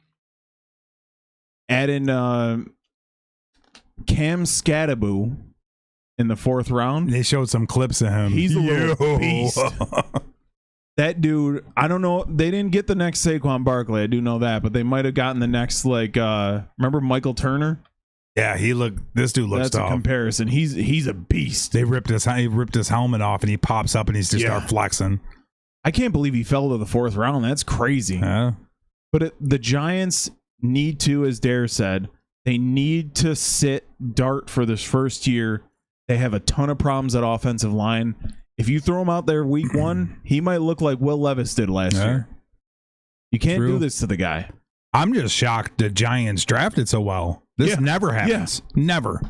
add in Cam Scattaboo in the 4th round. They showed some clips of him. He's a little beast. That dude, I don't know. They didn't get the next Saquon Barkley. I do know that, but they might have gotten the next, like, remember Michael Turner? Yeah, this dude looks That's tough. a comparison. He's a beast. He ripped his helmet off and he pops up and he's just start flexing. I can't believe he fell to the 4th round. That's crazy. Yeah. But the Giants need to, as Dare said, they need to sit Dart for this first year. They have a ton of problems at offensive line. If you throw him out there week 1, he might look like Will Levis did last year. You can't do this to the guy. I'm just shocked the Giants drafted so well. This never happens. Never.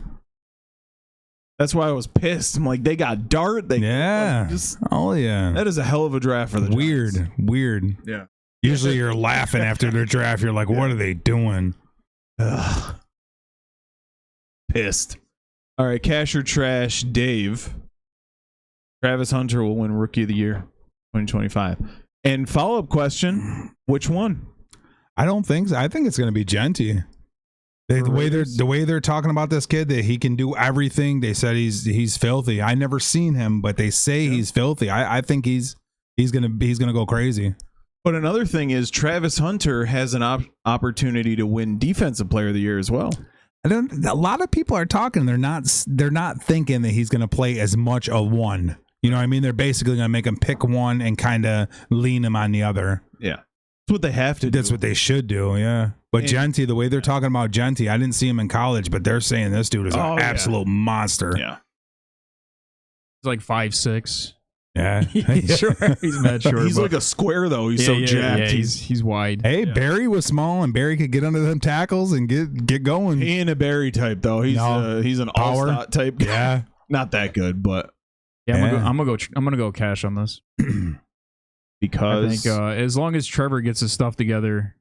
That's why I was pissed. I'm like, they got Dart. That is a hell of a draft for the Giants. Weird. Yeah. Usually you're laughing after their draft. You're like, what are they doing? Ugh. Pissed. All right, cash or trash, Dave. Travis Hunter will win Rookie of the Year 2025. And follow-up question, which one? I don't think so. I think it's going to be Genty. The way they're talking about this kid, that he can do everything. They said he's filthy. I never seen him, but they say he's filthy. I think he's gonna go crazy. But another thing is Travis Hunter has an opportunity to win Defensive Player of the Year as well. A lot of people are talking. They're not thinking that he's going to play as much of one. You know what I mean? They're basically going to make him pick one and kind of lean him on the other. Yeah. That's what they have to do. That's what they should do, yeah. But Genty, the way they're talking about Genty, I didn't see him in college, but they're saying this dude is an absolute monster. Yeah. He's like 5'6". Yeah. He's mad short. He's like a square, though. He's so jacked. Yeah, he's wide. Hey, Barry was small, and Barry could get under them tackles and get going. He ain't a Barry type, though. He's an all-star type guy. Yeah. Not that good, but... Yeah, I'm gonna go cash on this. Because I think as long as Trevor gets his stuff together,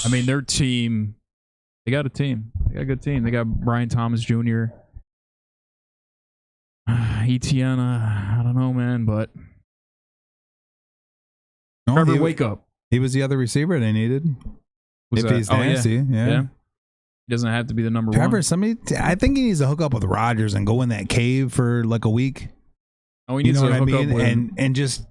I mean, their team, they got a team. They got a good team. They got Brian Thomas Jr., Etienne, I don't know, man, but Trevor, wake up. He was the other receiver they needed. He's nasty, yeah. He doesn't have to be the number Trevor, one. I think he needs to hook up with Rodgers and go in that cave for like a week. Oh, he needs to hook up with him. And just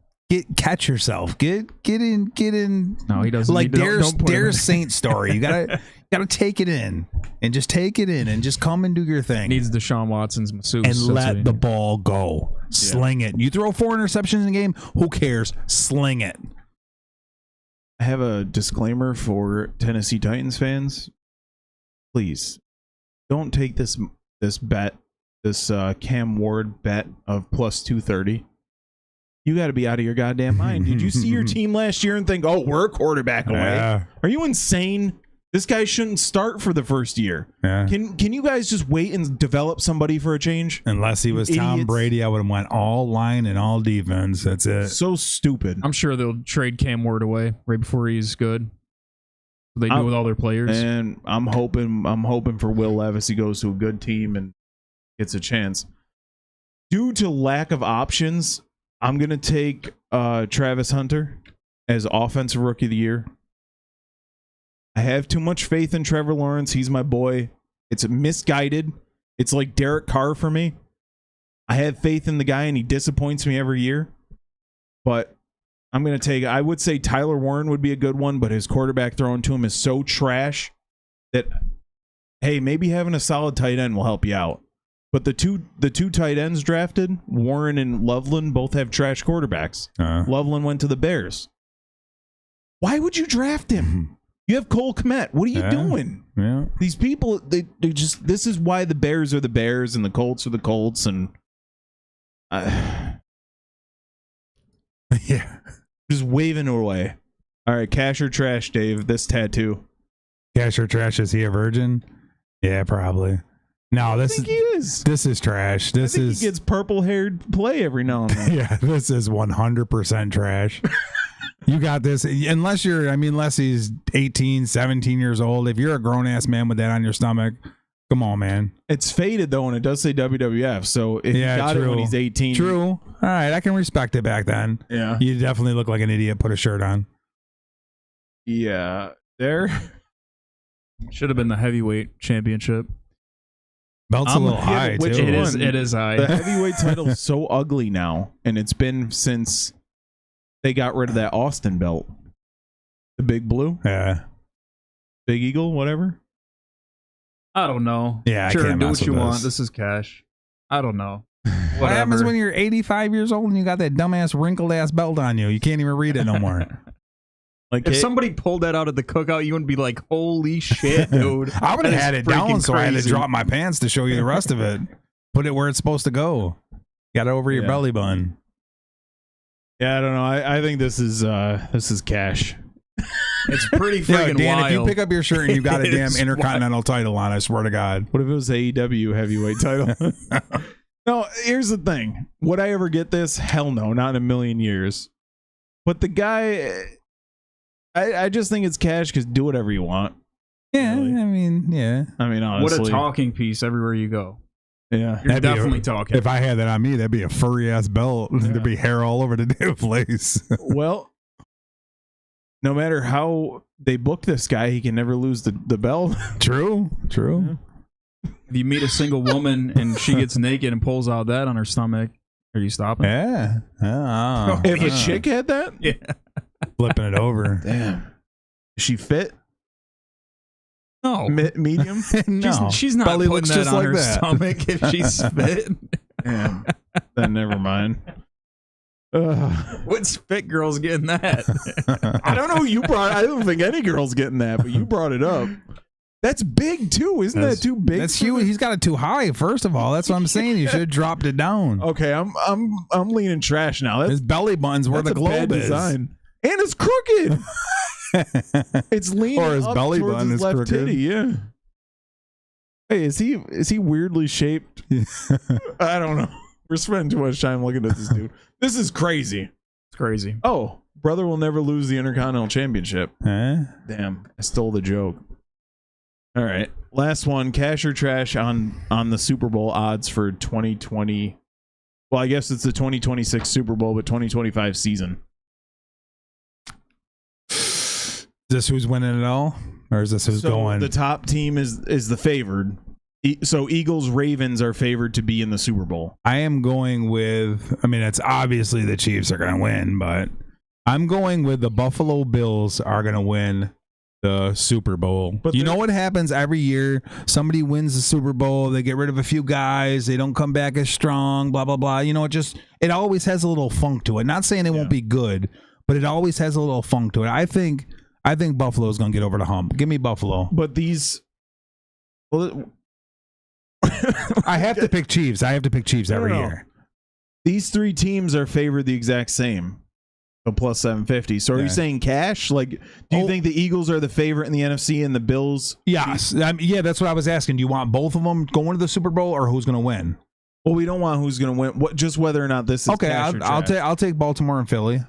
catch yourself. Get in. No, he doesn't. Like Dare's Saint story. You gotta take it in and just take it in and just come and do your thing. Needs Deshaun Watson's masseuse and let the ball go. Sling it. You throw 4 interceptions in a game. Who cares? Sling it. I have a disclaimer for Tennessee Titans fans. Please don't take this bet, this Cam Ward bet of plus 230. You got to be out of your goddamn mind. Did you see your team last year and think, oh, we're a quarterback away? Yeah. Are you insane? This guy shouldn't start for the first year. Yeah. Can you guys just wait and develop somebody for a change? Unless he was Tom Brady, I would have went all line and all defense. That's it. So stupid. I'm sure they'll trade Cam Ward away right before he's good. They do with all their players. And I'm hoping for Will Levis. He goes to a good team and gets a chance. Due to lack of options, I'm going to take Travis Hunter as Offensive Rookie of the Year. I have too much faith in Trevor Lawrence. He's my boy. It's misguided. It's like Derek Carr for me. I have faith in the guy, and he disappoints me every year. But I'm going to I would say Tyler Warren would be a good one, but his quarterback throwing to him is so trash that, hey, maybe having a solid tight end will help you out. But the two tight ends drafted, Warren and Loveland, both have trash quarterbacks. Loveland went to the Bears. Why would you draft him? You have Cole Kmet. What are you doing? Yeah. These people, they just, this is why the Bears are the Bears and the Colts are the Colts. And yeah, just waving away. All right, cash or trash, Dave, this tattoo. Cash or trash, is he a virgin? Yeah, probably. No, he is. This is trash. He gets purple-haired play every now and then. Yeah, this is 100% trash. You got this. Unless he's 18, 17 years old. If you're a grown-ass man with that on your stomach, come on, man. It's faded, though, and it does say WWF. So if he got it when he's 18. True. All right, I can respect it back then. Yeah. You definitely look like an idiot. Put a shirt on. Yeah. There. Should have been the heavyweight championship. Belt's a little high, too. It is high. The heavyweight title is so ugly now, and it's been since they got rid of that Austin belt. The Big Blue? Yeah. Big Eagle, whatever? I don't know. Yeah, sure, I can't do mess what you with want. this. This is cash. I don't know. What happens when you're 85 years old and you got that dumbass wrinkled ass belt on you? You can't even read it no more. Like if somebody pulled that out at the cookout, you wouldn't be like, holy shit, dude. I would have had it down, so I had to crazy. drop my pants to show you the rest of it. Put it where it's supposed to go. Got it over your belly button. Yeah, I don't know. I think this is cash. It's pretty friggin' Dan, wild. if you pick up your shirt and you got a It damn is Intercontinental title on, I swear to God. What if it was AEW heavyweight title? No, here's the thing. Would I ever get this? Hell no, not in a million years. But the guy, I just think it's cash because do whatever you want. Yeah, Really. I mean, yeah. I mean, honestly. What a talking piece everywhere you go. Yeah. You're That'd be definitely talking. If I had that on me, that'd be a furry ass belt. There'd be hair all over the damn place. Well, no matter how they book this guy, he can never lose the belt. True. If you meet a single woman and she gets naked and pulls out that on her stomach, are you stopping? Yeah. Oh, If a chick had that? Yeah. flipping it over. Damn. Is she fit? No. Medium? No. She's not Belly putting looks that just on like her that. stomach if she's fit. Damn. Then never mind. What fit girl's getting that? I don't know who you brought. I don't think any girl's getting that, but you brought it up. That's big too, isn't that too big? That's huge. He's got it too high. First of all, that's what I'm saying. You should have dropped it down. Okay, I'm leaning trash now. His belly button's where the that's a bad globe is. design. And it's crooked. It's leaning Or his up belly towards button his is left crooked. titty. Yeah. Hey, is he weirdly shaped? I don't know. We're spending too much time looking at this dude. This is crazy. It's crazy. Oh, brother will never lose the Intercontinental Championship. Huh? Damn, I stole the joke. All right, last one. Cash or trash on the Super Bowl odds for 2020. Well, I guess it's the 2026 Super Bowl, but 2025 season. Is this who's winning it all? Or is this who's going? The top team is the favored. So Eagles, Ravens are favored to be in the Super Bowl. I am going with, I mean, it's obviously the Chiefs are going to win, but I'm going with the Buffalo Bills are going to win the Super Bowl. But you know what happens every year? Somebody wins the Super Bowl. They get rid of a few guys. They don't come back as strong, blah, blah, blah. You know, it always has a little funk to it. Not saying it won't be good, but it always has a little funk to it. I think Buffalo is going to get over the hump. Give me Buffalo. But these... Well, I have to pick Chiefs. I have to pick Chiefs every year. These three teams are favored the exact same. So plus 750. So are you saying cash? Like, do you think the Eagles are the favorite in the NFC and the Bills? Yes. Yeah, that's what I was asking. Do you want both of them going to the Super Bowl or who's going to win? Well, we don't want who's going to win. Just whether or not this is okay. cash or trash. I'll take Baltimore and Philly.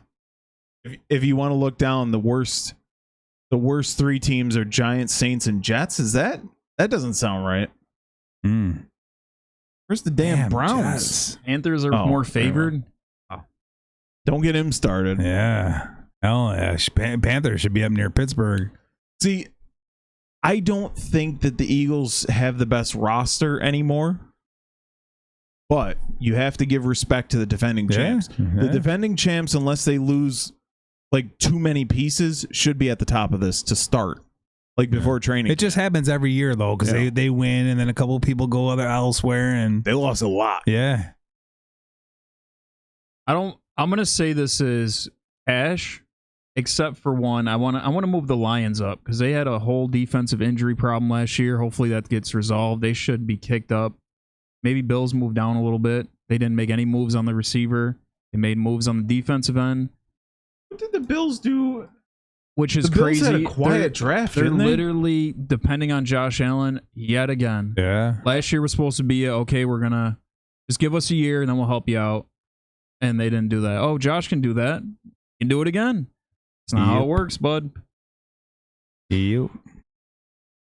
If you want to look down, the worst three teams are Giants, Saints, and Jets. That doesn't sound right. Where's the damn Browns? Jets. Panthers are more favored. Don't get him started. Yeah. Hell yeah. Panthers should be up near Pittsburgh. See, I don't think that the Eagles have the best roster anymore. But you have to give respect to the defending champs. Yeah. The defending champs, unless they lose like too many pieces, should be at the top of this to start. Like before training. It just happens every year though, because they win and then a couple of people go elsewhere and they lost a lot. Yeah. I'm gonna say this is cash, except for one. I wanna move the Lions up because they had a whole defensive injury problem last year. Hopefully that gets resolved. They should be kicked up. Maybe Bills move down a little bit. They didn't make any moves on the receiver. They made moves on the defensive end. What did the Bills do? Which is the Bills crazy. Had a quiet draft. They're didn't they? literally depending on Josh Allen yet again. Yeah. Last year was supposed to be okay. We're gonna just give us a year and then we'll help you out. And they didn't do that. Oh, Josh can do that. You can do it again. It's not how it works, bud. Damn,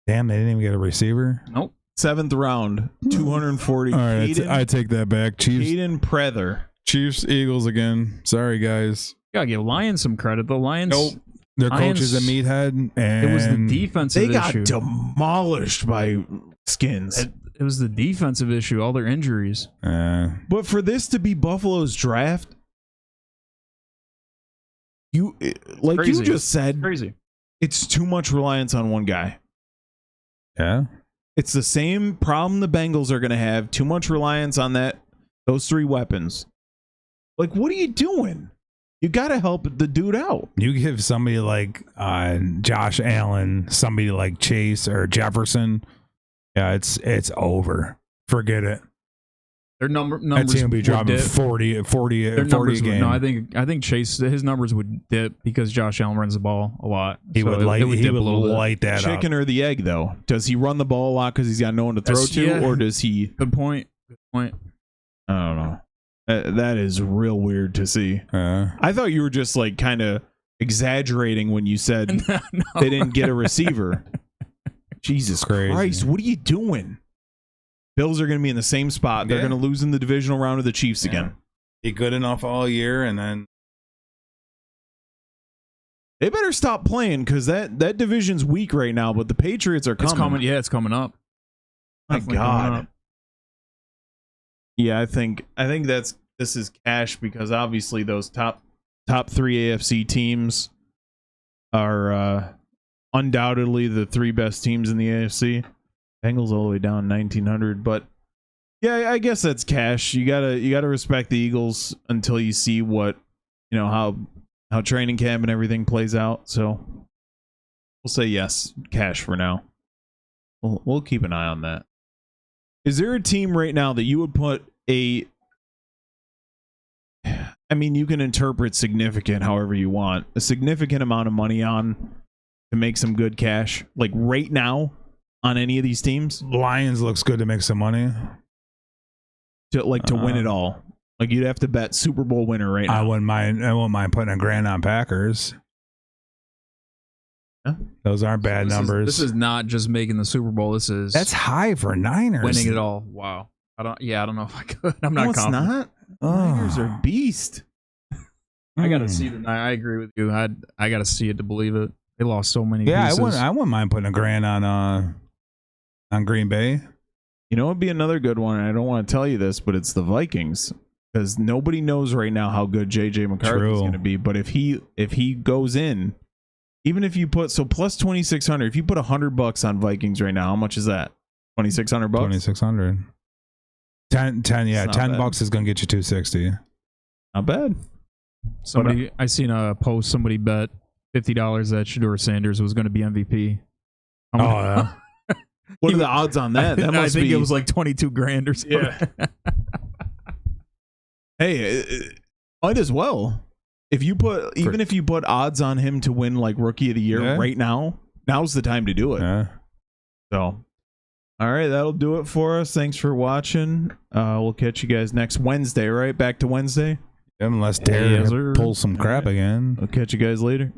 they didn't even get a receiver. Nope. 7th round, 240. All right, Caden, I take that back. Chiefs, Caden Prather. Chiefs, Eagles again. Sorry, guys. Gotta give Lions some credit. The Lions. Nope. Their coach is a meathead, and it was the defensive They got issue. demolished by Skins. It was the defensive issue. All their injuries. But for this to be Buffalo's draft, you Crazy. just said, Crazy. it's too much reliance on one guy. Yeah. It's the same problem the Bengals are going to have. Too much reliance on those three weapons. Like, what are you doing? You got to help the dude out. You give somebody like Josh Allen, somebody like Chase or Jefferson, yeah, it's over. Forget it. Their numbers That team will be would dropping dip. 40 Their a numbers game. would, no, I think Chase, his numbers would dip because Josh Allen runs the ball a lot. He So would it light dip a little bit. that up. Chicken or the egg, though? Does he run the ball a lot because he's got no one to throw to? Yeah. Or does he... Good point. I don't know. That is real weird to see. I thought you were just like kind of exaggerating when you said No. they didn't get a receiver. Jesus Crazy. Christ, what are you doing? Bills are going to be in the same spot. They're Yeah. going to lose in the divisional round of the Chiefs again. Be good enough all year, and then They better stop playing because that division's weak right now. But the Patriots are coming. It's coming. Yeah, it's coming up. My Definitely coming God. up. Yeah, I think this is cash because obviously those top three AFC teams are undoubtedly the three best teams in the AFC. Bengals all the way down 1900, but yeah, I guess that's cash. You gotta respect the Eagles until you see what how training camp and everything plays out. So we'll say yes, cash for now. We'll keep an eye on that. Is there a team right now that you would put you can interpret significant however you want, a significant amount of money on to make some good cash, like right now on any of these teams? Lions looks good to make some money. To win it all. Like you'd have to bet Super Bowl winner right now. I wouldn't mind putting $1,000 on Packers. Yeah. Those aren't bad numbers. This is not just making the Super Bowl. This is That's high for Niners. winning it all. Wow. I don't know if I could. I'm not No, it's confident. not. Oh. Niners are beast. I gotta see the. I agree with you. I gotta see it to believe it. They lost so many. Yeah, pieces. I wouldn't mind putting $1,000 on Green Bay. You know, it'd be another good one. And I don't want to tell you this, but it's the Vikings because nobody knows right now how good JJ McCarthy is going to be. But if he goes in, even if you put plus 2,600, if you put $100 on Vikings right now, how much is that? $2,600. 2,600. 10. Yeah, It's not $10 bad. is gonna get you 260. Not bad. I seen a post. Somebody bet $50 that Shedeur Sanders was going to be MVP. Yeah. What are the odds on that? That I must think be. it was like $22,000 or something. Yeah. Hey, it might as well. If you put odds on him to win like Rookie of the Year right now, now's the time to do it. Yeah. So, all right, that'll do it for us. Thanks for watching. We'll catch you guys next Wednesday, right? Back to Wednesday. Unless Terry Yes, sir. pulls some crap again. We'll catch you guys later.